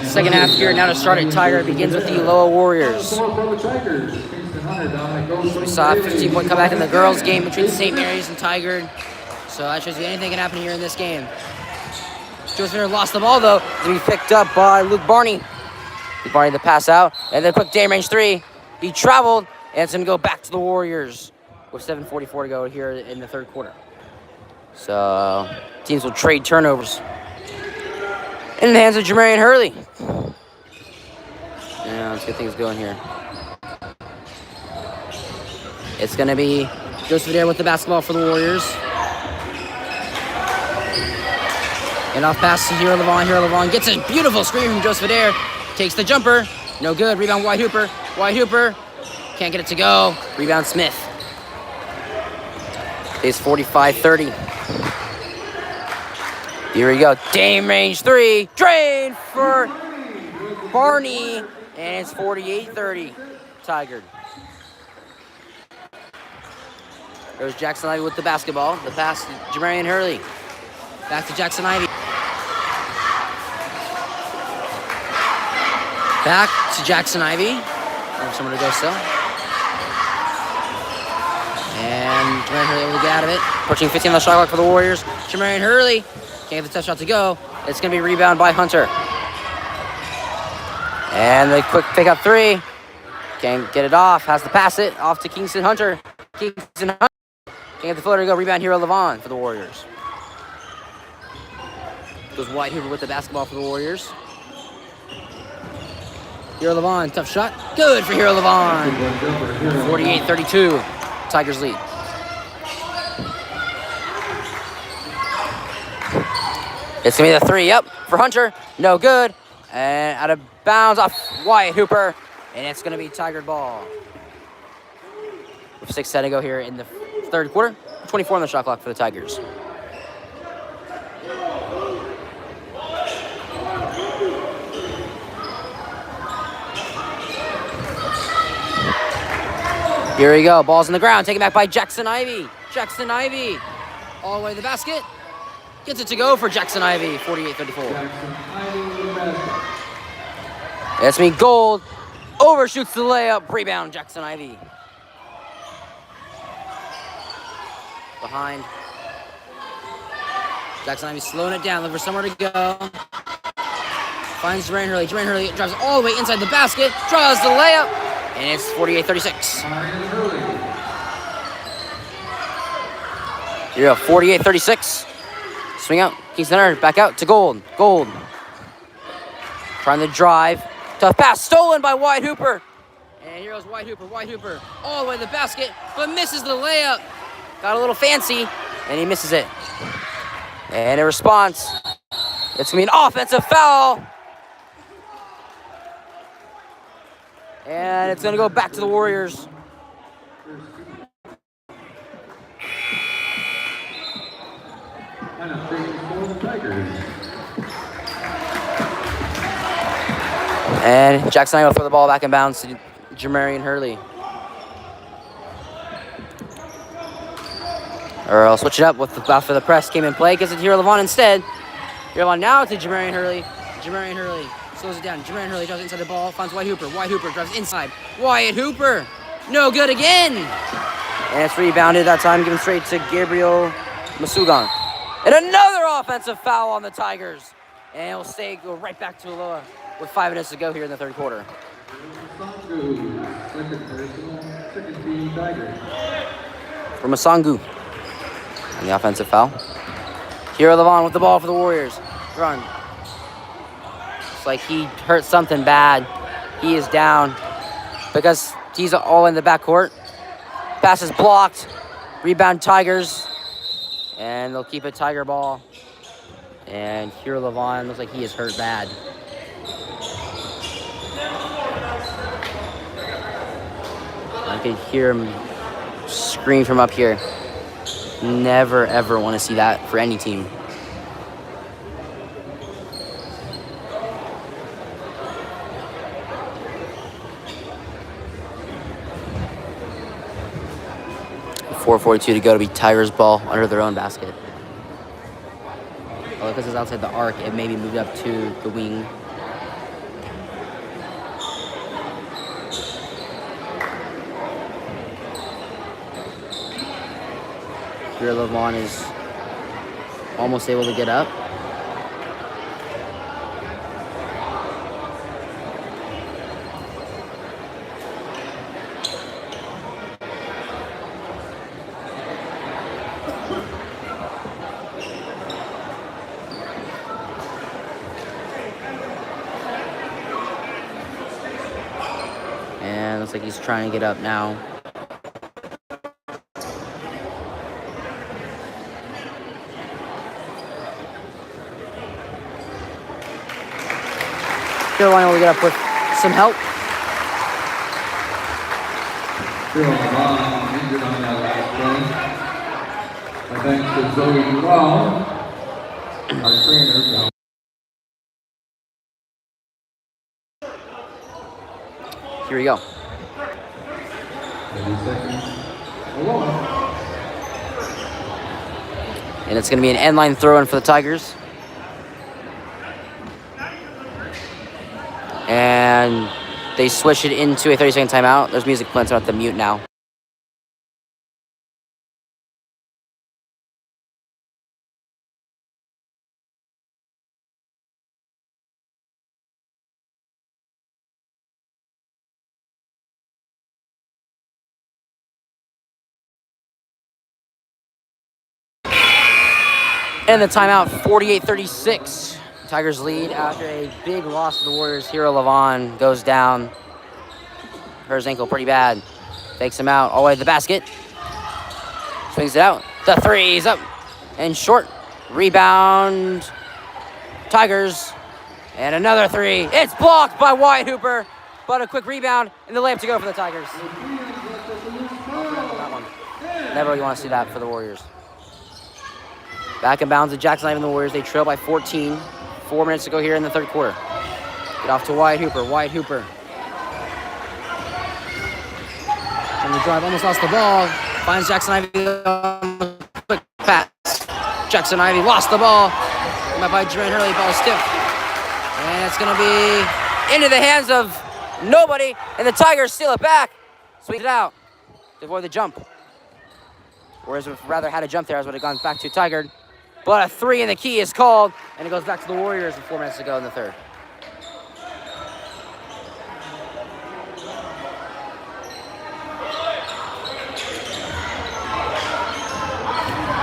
Second half here now to start at Tigard begins with the Aloha Warriors. We saw a 15-point comeback in the girls' game between St. Mary's and Tigard. So that shows you anything can happen here in this game. Joseph lost the ball though, to be picked up by Luke Barney. Luke Barney the pass out, and then quick day range three. He traveled, and it's gonna go back to the Warriors with 7:44 to go here in the third quarter. So teams will trade turnovers. In the hands of Jamarian Hurley. Yeah, let's get things going here. It's gonna be Joseph Adair with the basketball for the Warriors. And off pass to Hero Levon. Hero Levon gets a beautiful screen from Joseph Adair. Takes the jumper. No good. Rebound White Hooper. White Hooper. Can't get it to go. Rebound Smith. It's 45-30. Here we go. Dame range three. Drain for Barney. And it's 48-30. Tigard. There's Jackson Ivy with the basketball. The pass to Jamarian Hurley. Back to Jackson Ivy. Back to Jackson Ivy. For someone to go still. And Jamarian Hurley able to get out of it. Approaching 15 on the shot clock for the Warriors. Jamarian Hurley can't get the tough shot to go. It's going to be a rebound by Hunter. And the quick pick up three. Can't get it off. Has to pass it off to Kingston Hunter. Kingston Hunter. Can't get the floater to go. Rebound Hero Levon for the Warriors. Goes White Hoover with the basketball for the Warriors. Hero Levon, tough shot. Good for Hero Levon. 48-32. Tigers lead. It's going to be the three. Yep, for Hunter. No good. And out of bounds off Wyatt Hooper. And it's going to be Tigard ball. With 6:10 to go here in the third quarter. 24 on the shot clock for the Tigers. Here we go. Ball's on the ground. Taken back by Jackson Ivy. Jackson Ivy. All the way to the basket. Gets it to go for Jackson Ivy. 48-34. That's me. Gold. Overshoots the layup. Rebound. Jackson Ivy. Behind. Jackson Ivy slowing it down. Looking for somewhere to go. Finds Jamarian Hurley. Jamarian Hurley drives all the way inside the basket. Draws the layup. And it's 48-36. Here we go, 48-36. Swing out, Kingston Hunter, back out to Gold. Gold. Trying to drive. Tough pass, stolen by White Hooper. And here goes White Hooper, White Hooper. All the way to the basket, but misses the layup. Got a little fancy, and he misses it. And in response, it's going to be an offensive foul. And it's going to go back to the Warriors. And Jackson Ivy will throw the ball back in bounds to Jamarian Hurley. Or I'll switch it up with the bounce for the press. Came in play. Gets it to Hero Levon instead. Hero Levon now to Jamarian Hurley. Jamarian Hurley slows it down. Jamarian Hurley drives inside the ball. Finds Wyatt Hooper. Wyatt Hooper drives inside. Wyatt Hooper. No good again. And it's rebounded that time. Given straight to Gabriel Masugan. And another offensive foul on the Tigers. And it'll go right back to Aloha with 5 minutes to go here in the third quarter. For Masangu. And the offensive foul. Hero Levon with the ball for the Warriors. Run. It's like he hurt something bad. He is down because he's all in the backcourt. Pass is blocked. Rebound Tigers. And they'll keep it Tiger ball. And Hero Levon looks like he is hurt bad. I can hear him scream from up here. Never, ever want to see that for any team. .442 to go to be Tigers ball under their own basket. Well, because it's outside the arc, it may be moved up to the wing. Here, Levon is almost able to get up. And looks like he's trying to get up now. Carolina will get up with some help. Carolina injured on that last play. Thanks to Zoe Brown, our trainer. Here we go. 30 seconds. Aloha. And it's going to be an end line throw in for the Tigers. And they switch it into a 30-second timeout. There's music playing, so I have to mute now. And the timeout, 48-36. Tigers lead after a big loss to the Warriors. Hero Levon goes down. Hurt his ankle pretty bad. Takes him out all the way to the basket. Swings it out. The three's up and short. Rebound. Tigers. And another three. It's blocked by Wyatt Hooper. But a quick rebound and the layup to go for the Tigers. Never really want to see that for the Warriors. Back in bounds to Jackson Ivey and the Warriors. They trail by 14. 4 minutes to go here in the third quarter. Get off to Wyatt Hooper. Wyatt Hooper. On the drive, almost lost the ball. Finds Jackson Ivey on the quick pass. Jackson Ivey lost the ball. Come by Jermaine Hurley. Ball is stiff. And it's going to be into the hands of nobody. And the Tigers steal it back. Sweep it out to avoid the jump. Whereas if rather had a jump there, I would have gone back to Tigard. But a three in the key is called, and it goes back to the Warriors with 4 minutes to go in the third.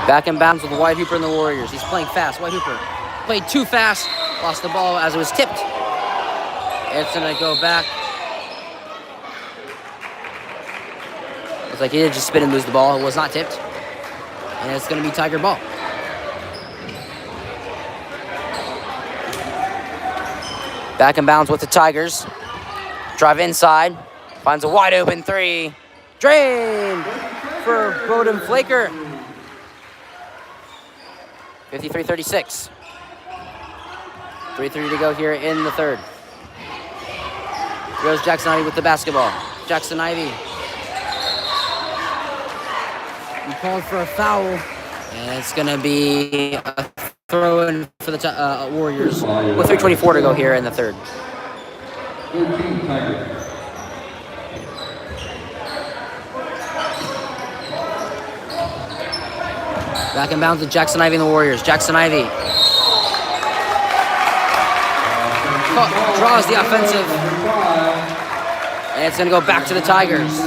Back in bounds with Wyatt Hooper and the Warriors. He's playing fast. Wyatt Hooper played too fast, lost the ball as it was tipped. It's going to go back. Looks like he did just spin and lose the ball. It was not tipped. And it's going to be Tiger ball. Back in bounds with the Tigers. Drive inside. Finds a wide open three. Drained for Bowden Flaker. 53-36. 3:30 to go here in the third. Here goes Jackson Ivey with the basketball. Jackson Ivey. He called for a foul. And it's going to be a throw-in for the Warriors with 3:24 to go here in the third. Back in bounds with Jackson Ivey and the Warriors. Jackson Ivey draws the offensive. And it's going to go back to the Tigers.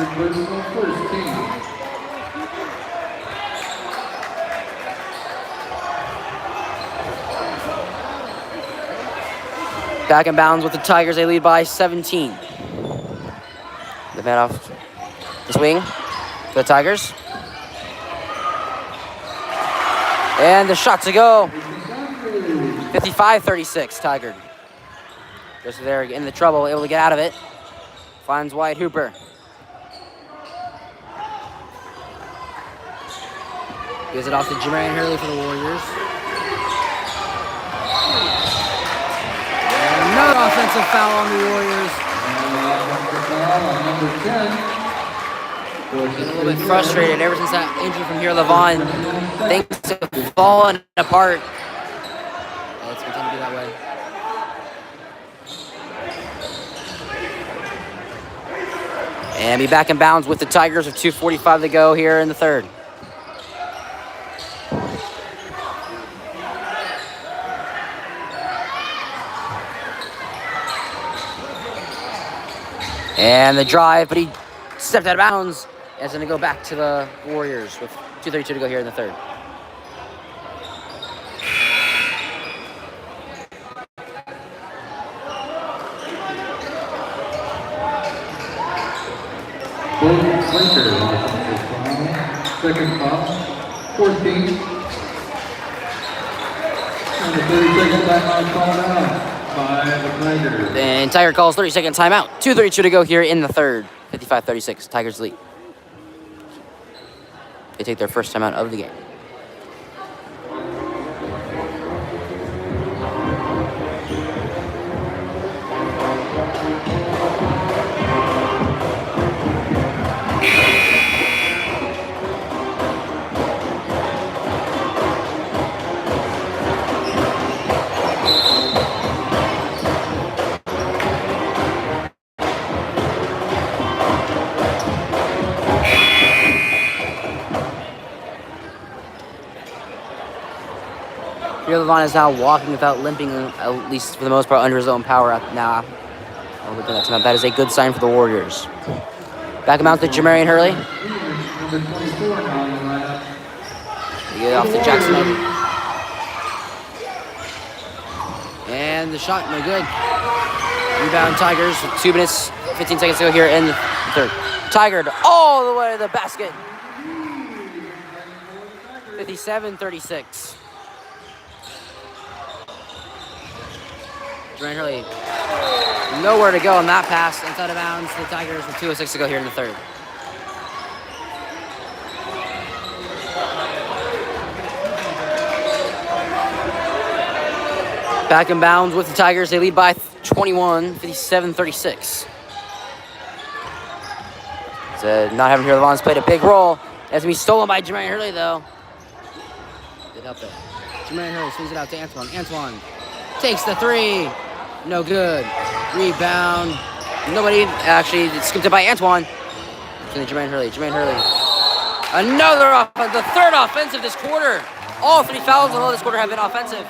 Back in bounds with the Tigers. They lead by 17. The man off the swing for the Tigers. And the shot to go. 55-36, Tigard. Just there in the trouble, able to get out of it. Finds Wyatt Hooper. Gives it off to Jermaine Hurley for the Warriors. And another offensive foul on the Warriors. Getting a little bit frustrated ever since that injury from here, Levon. Things have fallen apart be that way. And be back in bounds with the Tigers with 2:45 to go here in the third. And the drive, but he stepped out of bounds. And it's going to go back to the Warriors with 2:32 to go here in the third. Second foul, 14. And the 30-second timeout called out by the Tigers. And Tiger calls 30-second timeout. 2:32 to go here in the third. 55-36, Tigers lead. They take their first timeout of the game. Levon is now walking without limping, at least for the most part, under his own power now. That is a good sign for the Warriors. Back him out to Jamarian Hurley. Get off to Jackson Eddy. And the shot, no good. Rebound Tigers with 2 minutes, 15 seconds to go here in the third. Tigard all the way to the basket. 57-36. Jamarian Hurley, nowhere to go on that pass, inside of bounds. The Tigers with 2:06 to go here in the third. Back in bounds with the Tigers. They lead by 21, 57-36. Not having here, Levon's played a big role. That's going to be stolen by Jamarian Hurley, though. Get up there. Jamarian Hurley swings it out to Antoine. Antoine takes the three. No good. Rebound. Nobody. Actually, it's skipped it by Antoine. Jamarian Hurley. Jamarian Hurley. Another offense. The third offensive this quarter. All 3 fouls in this quarter have been offensive.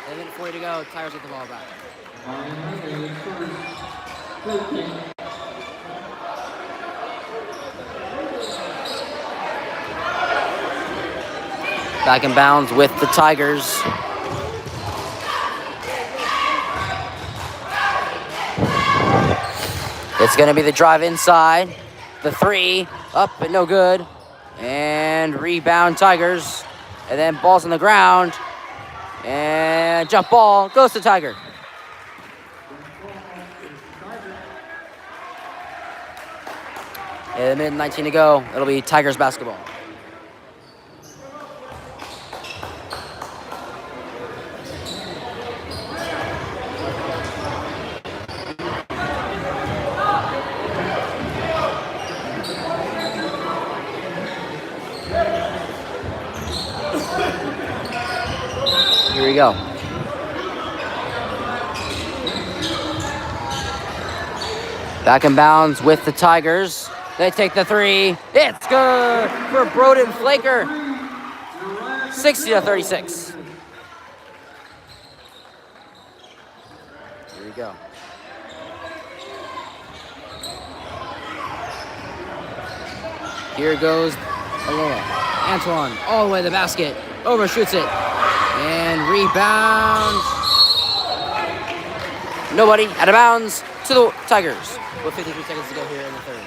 1 minute 40 to go. Tigers get the ball back. Back in bounds with the Tigers. It's going to be the drive inside. The three. Up, but no good. And rebound Tigers. And then ball's on the ground. And jump ball goes to Tiger. And 1:19 to go. It'll be Tigers basketball. Here we go. Back in bounds with the Tigers. They take the three. It's good for Broden Flaker. 60-36. Here we go. Here goes Aloha. Antoine all the way to the basket. Overshoots it. And rebound. Nobody. Out of bounds to the Tigers. With 53 seconds to go here in the third.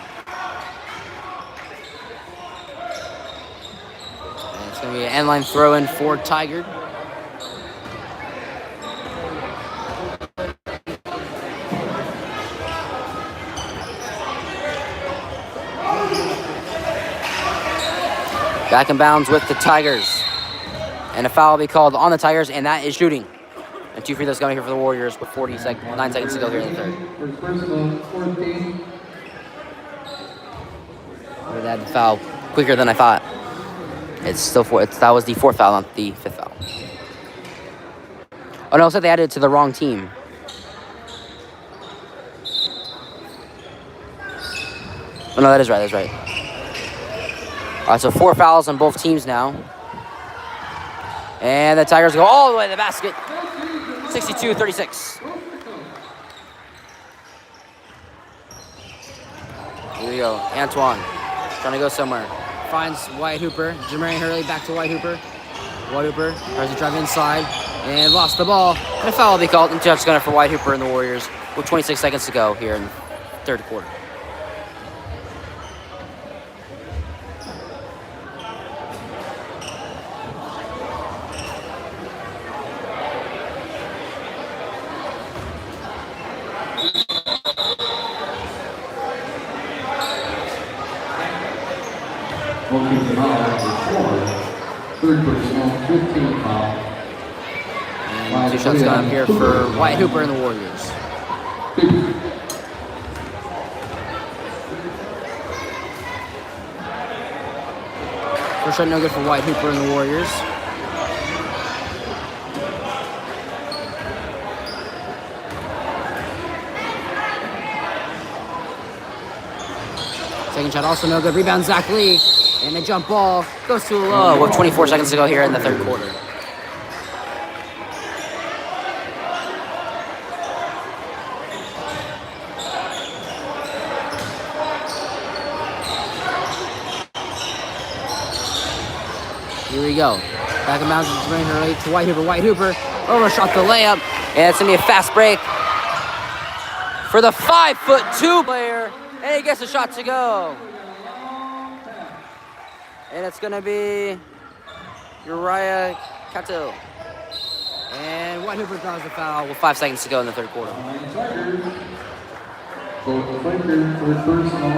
And it's going to be an end-line throw-in for Tigard. Back in bounds with the Tigers. And a foul will be called on the Tigers, and that is shooting. And 2 free throws coming here for the Warriors with 9 seconds to go here in the third. That foul quicker than I thought. It's still that was the 4th foul, not the 5th foul. Oh no, it said they added it to the wrong team. Oh no, that is right, that's right. Alright, so 4 fouls on both teams now. And the Tigers go all the way to the basket. 62-36. Here we go. Antoine trying to go somewhere. Finds Wyatt Hooper. Jermaine Hurley back to Wyatt Hooper. Wyatt Hooper tries to drive inside and lost the ball. And a foul will be called. And touch gunner for Wyatt Hooper and the Warriors with 26 seconds to go here in the third quarter. Third personal, 15 foul. And 2 shots gone up here for Wyatt Hooper and the Warriors. First shot no good for Wyatt Hooper and the Warriors. Second shot also no good. Rebound Zach Lee. And a jump ball goes to Aloha with 24 seconds to go here in the third quarter. Here we go. Back in bounds to Jermaine Hurley to Wyatt Hooper. Wyatt Hooper overshot the layup. And it's going to be a fast break for the 5'2" player. And he gets a shot to go. And it's going to be Uriah Cato. And Wyatt Hooper draws the foul with 5 seconds to go in the third quarter. Both Tigers, third personal.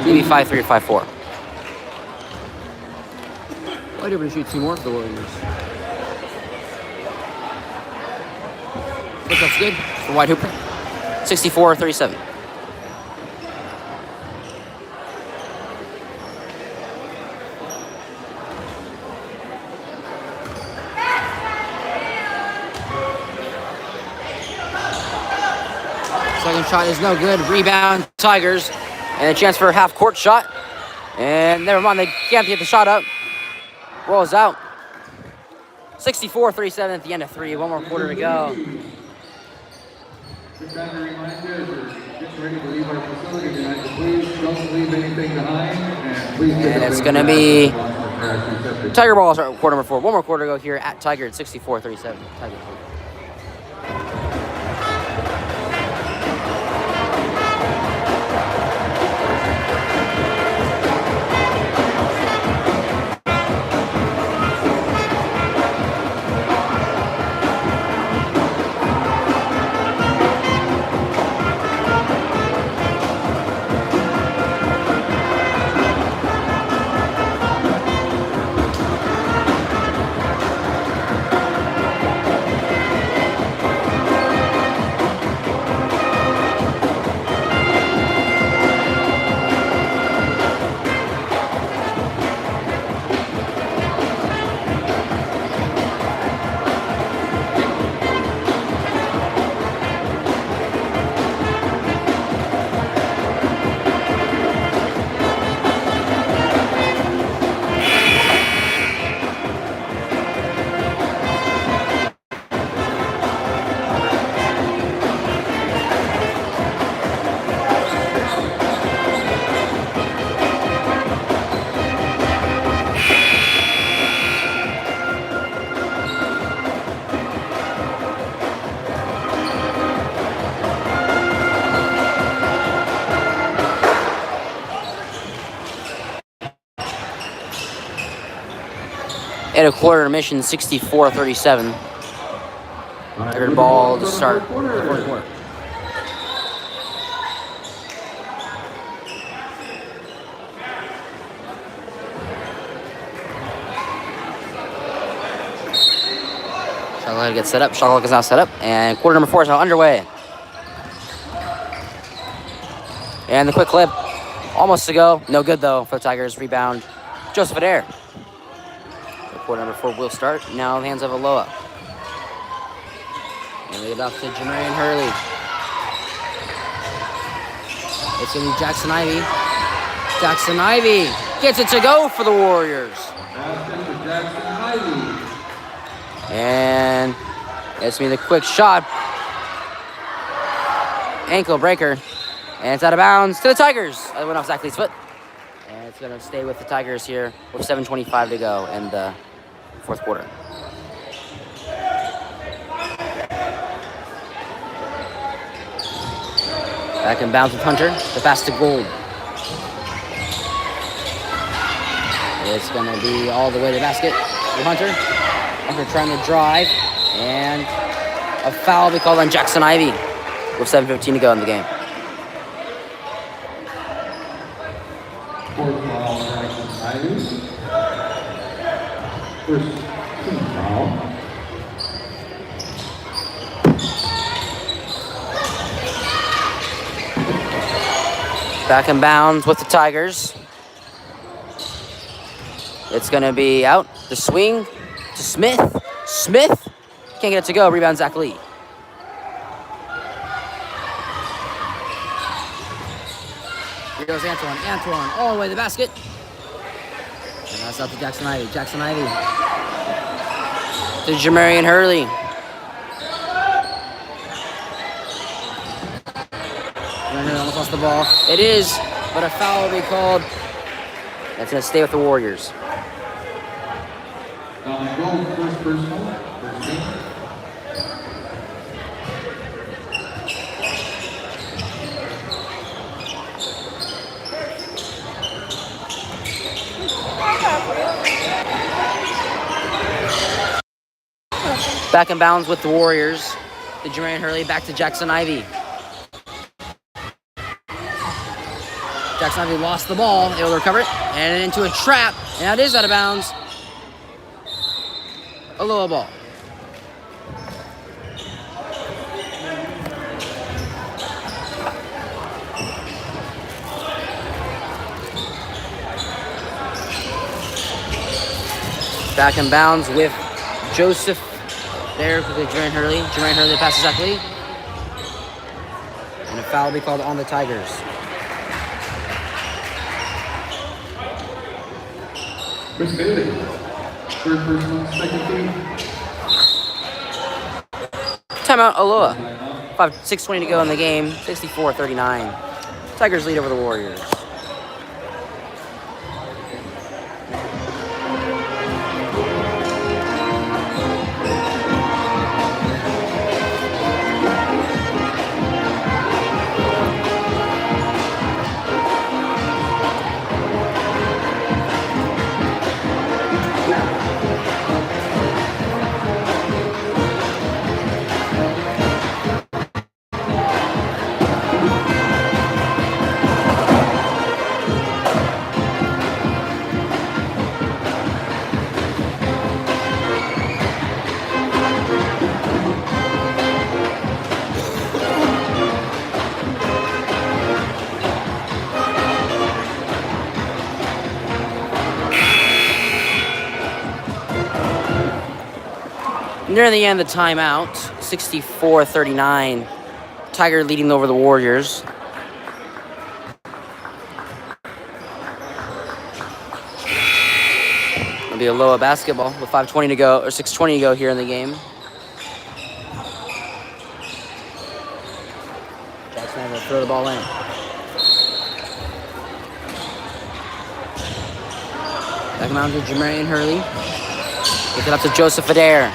Maybe 5-3 or 5-4. Wyatt Hooper to shoot 2 more for the Warriors. Lookup's good for Wyatt Hooper. 64-37. Second shot is no good. Rebound, Tigers. And a chance for a half-court shot. And never mind, they can't get the shot up. Rolls out. 64-37 at the end of 3. 1 more quarter to go. Just trying to remind you, as we're getting ready to leave our facility tonight, so please don't leave anything behind. And it's going to be Tiger ball, quarter number 4. 1 more quarter to go here at Tigard, 64-37. Tigard. At a quarter intermission, 64-37. Third ball to start the fourth quarter. Shot clock gets set up. Shot clock is now set up. And quarter number 4 is now underway. And the quick clip Almost to go. No good, though, for the Tigers. Rebound. Joseph Adair. Quarter number 4 will start. Now in the hands of Aloha. And we get off to Jamarian Hurley. It's going to be Jackson Ivey. Jackson Ivey gets it to go for the Warriors. And it's going to be the quick shot. Ankle breaker. And it's out of bounds to the Tigers. It went off Zach Lee's foot. And it's going to stay with the Tigers here with 7:25 to go in the fourth quarter. Back in bounds with Hunter. The pass to Gold. It's going to be all the way to the basket with Hunter. Hunter trying to drive. And a foul will be called on Jackson Ivey with 7:15 to go in the game. Fourth foul, Jackson Ivey. First team foul. Back in bounds with the Tigers. It's going to be out. The swing to Smith. Smith can't get it to go. Rebound Zach Lee. Here goes Antoine. Antoine all the way to the basket. And that's out to Jackson Ivey. Jackson Ivey to Jamarian Hurley. Almost lost the ball. It is, but a foul will be called. That's going to stay with the Warriors. Gold, first personal, first team. Back in bounds with the Warriors. To Jamarian Hurley, back to Jackson Ivey. Jackson Ivey lost the ball, able to recover it, and into a trap, and that is out of bounds. Aloha ball. Back in bounds with Joseph there quickly, Jamarian Hurley. Jamarian Hurley passes Zach Lee. And a foul will be called on the Tigers. Chris Bailey, third personal, second team. Timeout, Aloha. 6:20 to go in the game. 64-39. Tigers lead over the Warriors. Near the end of the timeout, 64-39. Tiger leading over the Warriors. It'll be Aloha basketball with 5:20 to go, or 6:20 to go here in the game. Jackson will throw the ball in. Back around to Jamarian Hurley. Gets it up to Joseph Adair.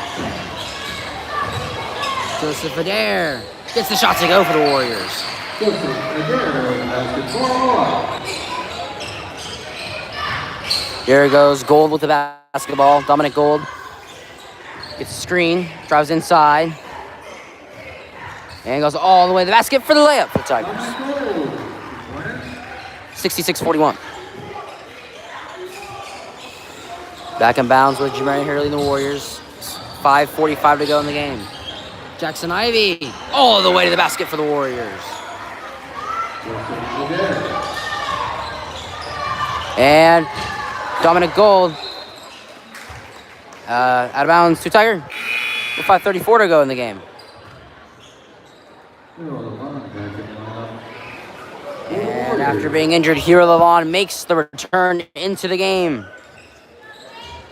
Joseph Adair gets the shot to go for the Warriors. Joseph Adair, basketball. Here goes Gold with the basketball. Dominic Gold gets a screen, drives inside, and goes all the way to the basket for the layup for the Tigers. 66-41. Back in bounds with Jamarian Hurley and the Warriors. 5:45 to go in the game. Jackson Ivey all the way to the basket for the Warriors. And Dominic Gold out of bounds to Tiger with 5:34 to go in the game. And after being injured, Hero Lavon makes the return into the game.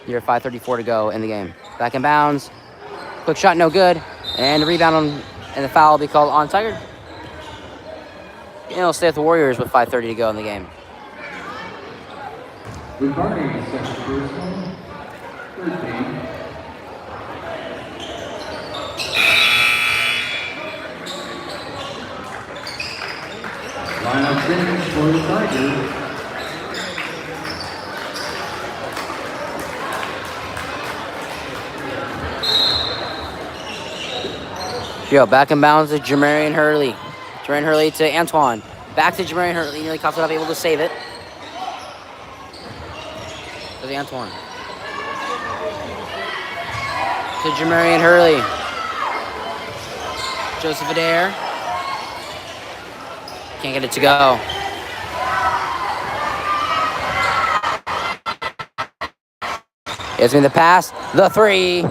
Here, 5:34 to go in the game. Back in bounds. Quick shot, no good. And the rebound and the foul will be called on Tigard. And it'll stay with the Warriors with 5:30 to go in the game. Regarding the second person, 13. Lineup change for the Tigers. Yo, back in bounds to Jamarian Hurley. Jamarian Hurley to Antoine. Back to Jamarian Hurley. Nearly coughed it up, able to save it. To Antoine. To Jamarian Hurley. Joseph Adair. Can't get it to go. It's me the pass. The three.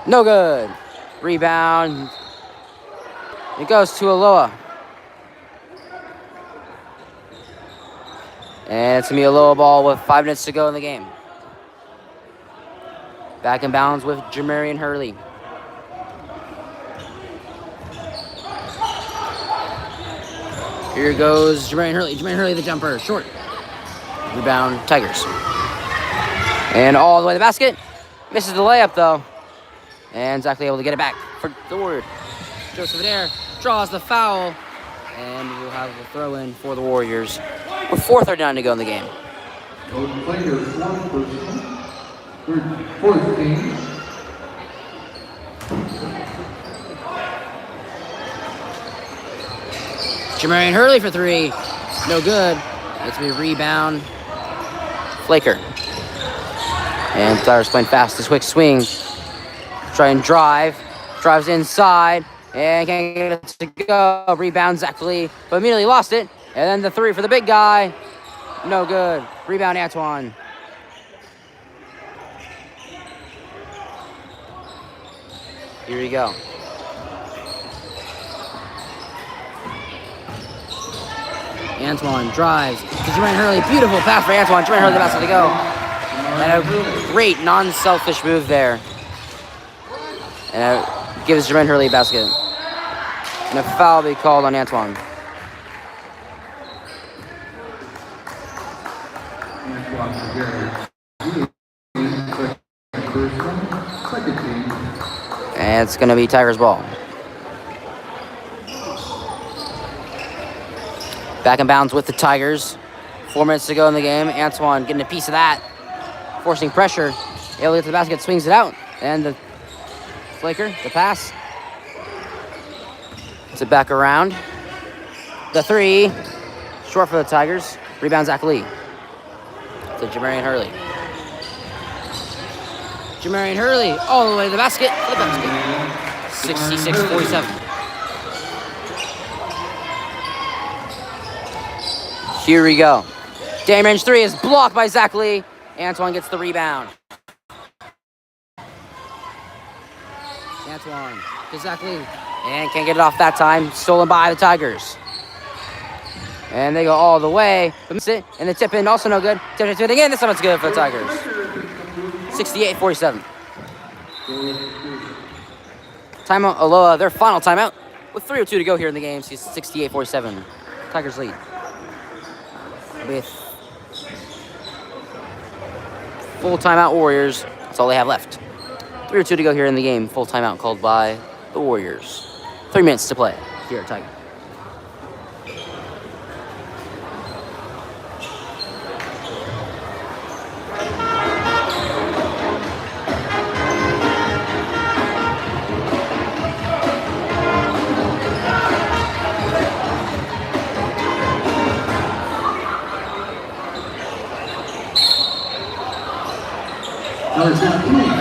No good. Rebound. It goes to Aloha. And it's going to be a Aloha ball with 5 minutes to go in the game. Back in bounds with Jamarian Hurley. Here goes Jamarian Hurley. Jamarian Hurley, the jumper. Short. Rebound, Tigers. And all the way to the basket. Misses the layup, though. And Zachary able to get it back for the Warriors. Joseph Adair draws the foul. And we'll have a throw-in for the Warriors with 4:39 to go in the game. Those players, one person. 14. Jamarian Hurley for three. No good. It's going to be rebound. Flaker. And Tigers playing fast. This quick swing. Try and drive. Drives inside. And can't get it to go. Rebound Zach Lee. But immediately lost it. And then the three for the big guy. No good. Rebound Antoine. Here we go. Antoine drives to Jamarian Hurley. Beautiful pass for Antoine. Jamarian Hurley the basket to go. And a great non-selfish move there. And it gives Jamarian Hurley a basket. And a foul will be called on Antoine. And it's going to be Tigers ball. Back in bounds with the Tigers. 4 minutes to go in the game. Antoine getting a piece of that. Forcing pressure. Able to get to the basket, swings it out. And the Flaker, the pass. It's it back around. The three. Short for the Tigers. Rebound Zach Lee. To Jamarian Hurley. Jamarian Hurley all the way to the basket. 66-47. Here we go. Damage three is blocked by Zach Lee. Antoine gets the rebound. Antoine to Zach Lee. And can't get it off that time. Stolen by the Tigers. And they go all the way. Miss it. And the tip in also no good. Tip in again. This time it's good for the Tigers. 68-47. Timeout Aloha, their final timeout. With 3:02 to go here in the game. 68-47. Tigers lead. With full timeout Warriors. That's all they have left. 3:02 to go here in the game. Full timeout called by the Warriors. 3 minutes to play here at Tiger.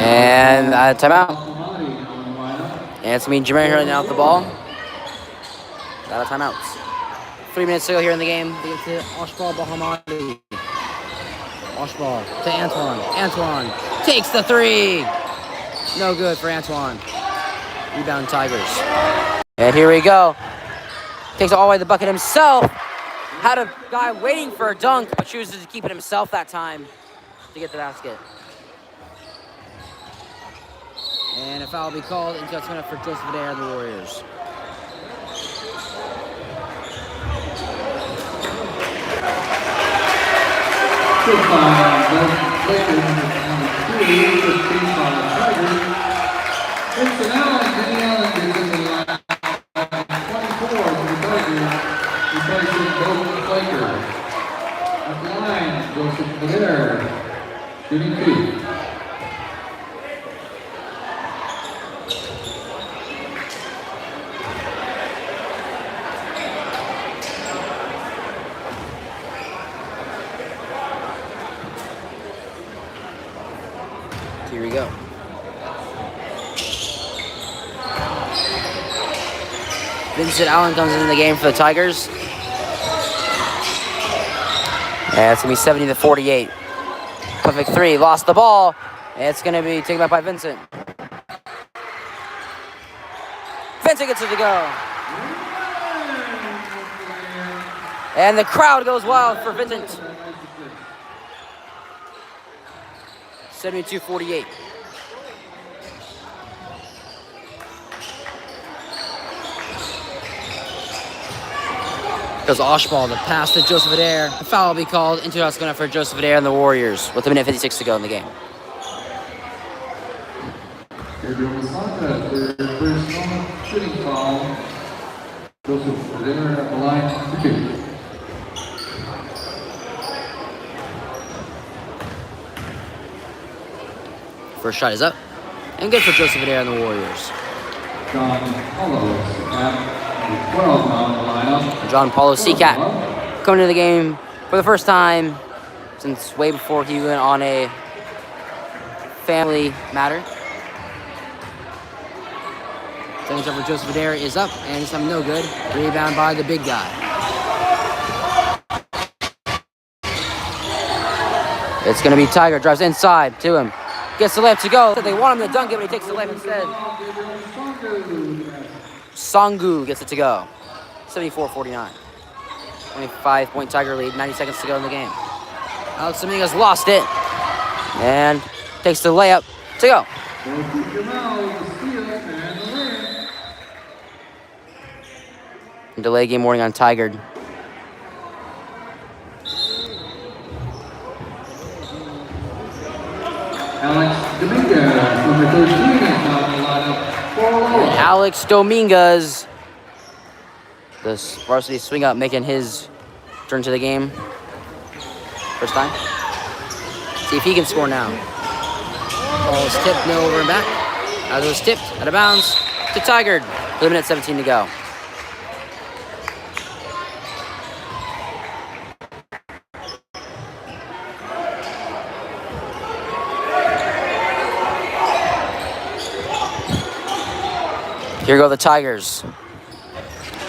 And timeout. And it's going to be Jamarian Hurley now with the ball. Out of timeouts. 3 minutes to go here in the game. They get to Ashbal Bahamadi. Wash ball to Antoine. Antoine takes the three. No good for Antoine. Rebound Tigers. And here we go. Takes it all the way to the bucket himself. Had a guy waiting for a dunk, but chooses to keep it himself that time to get the basket. And a foul will be called into that's going for Joseph Adair and the Warriors. Vincent Allen, Kenny Allen is in the line. 24 for the Tigers, replacing Joseph Flaker. At the line, Joseph Adair, shooting 2. Here we go. Vincent Allen comes into the game for the Tigers. And it's going to be 70-48. Perfect three, lost the ball. And it's going to be taken back by Vincent. Vincent gets it to go. And the crowd goes wild for Vincent. 72-48. Goes Oshball, the pass to Joseph Adair. A foul will be called into house going for Joseph Adair and the Warriors with a minute 56 to go in the game. Shooting foul. Joseph Adair at the line for 2. First shot is up. And good for Joseph Adair and the Warriors. John Paulo at 12 now in the lineup. John Paulo Seacat coming to the game for the first time since way before he went on a family matter. Second shot for Joseph Adair is up, and this time no good. Rebound by the big guy. It's going to be Tigard, drives inside to him. Gets the layup to go. They want him to dunk it, but he takes the layup instead. Songu gets it to go. 74-49. 25-point Tiger lead, 90 seconds to go in the game. Alex Dominguez lost it. And takes the layup to go. Delay game warning on Tigard. Alex Dominguez, number 13, is now in the lineup for Aloha. Alex Dominguez, the varsity swing up, making his turn to the game. First time. See if he can score now. Ball is tipped, no over and back. As it was tipped, out of bounds to Tigard. 1 minute 17 to go. Here go the Tigers.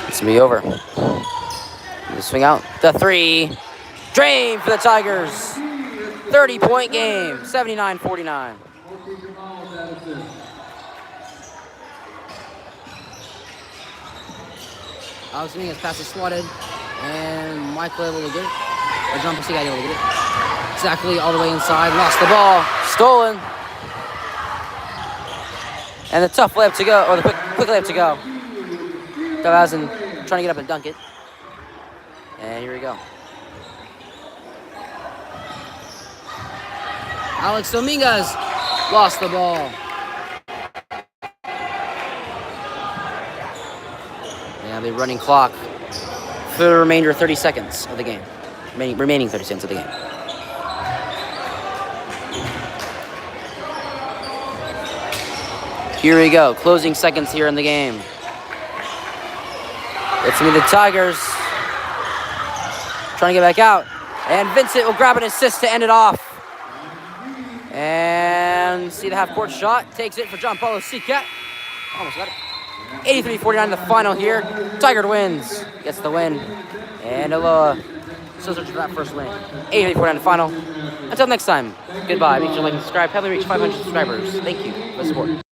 It's gonna be over. The swing out. The three. Drain for the Tigers. 30-point game. 79-49. Alex Dominguez pass is swatted. And Michael able to get it. Or John Pasiga able to get it. Exactly all the way inside. Lost the ball. Stolen. And the tough layup to go, or the quick layup to go. Davazin trying to get up and dunk it. And here we go. Alex Dominguez lost the ball. Yeah, the running clock for the remainder of 30 seconds of the game. Remaining 30 seconds of the game. Here we go, closing seconds here in the game. It's gonna be the Tigers trying to get back out. And Vincent will grab an assist to end it off. And see the half-court shot. Takes it for John Paulo Seacat. Almost got it. 83-49 in the final here. Tigard wins. Gets the win. And Aloha Still searching for that first win. 8-4 down to final. Until next time, goodbye. Make sure to like and subscribe. Help me reach 500 subscribers. Thank you for the support.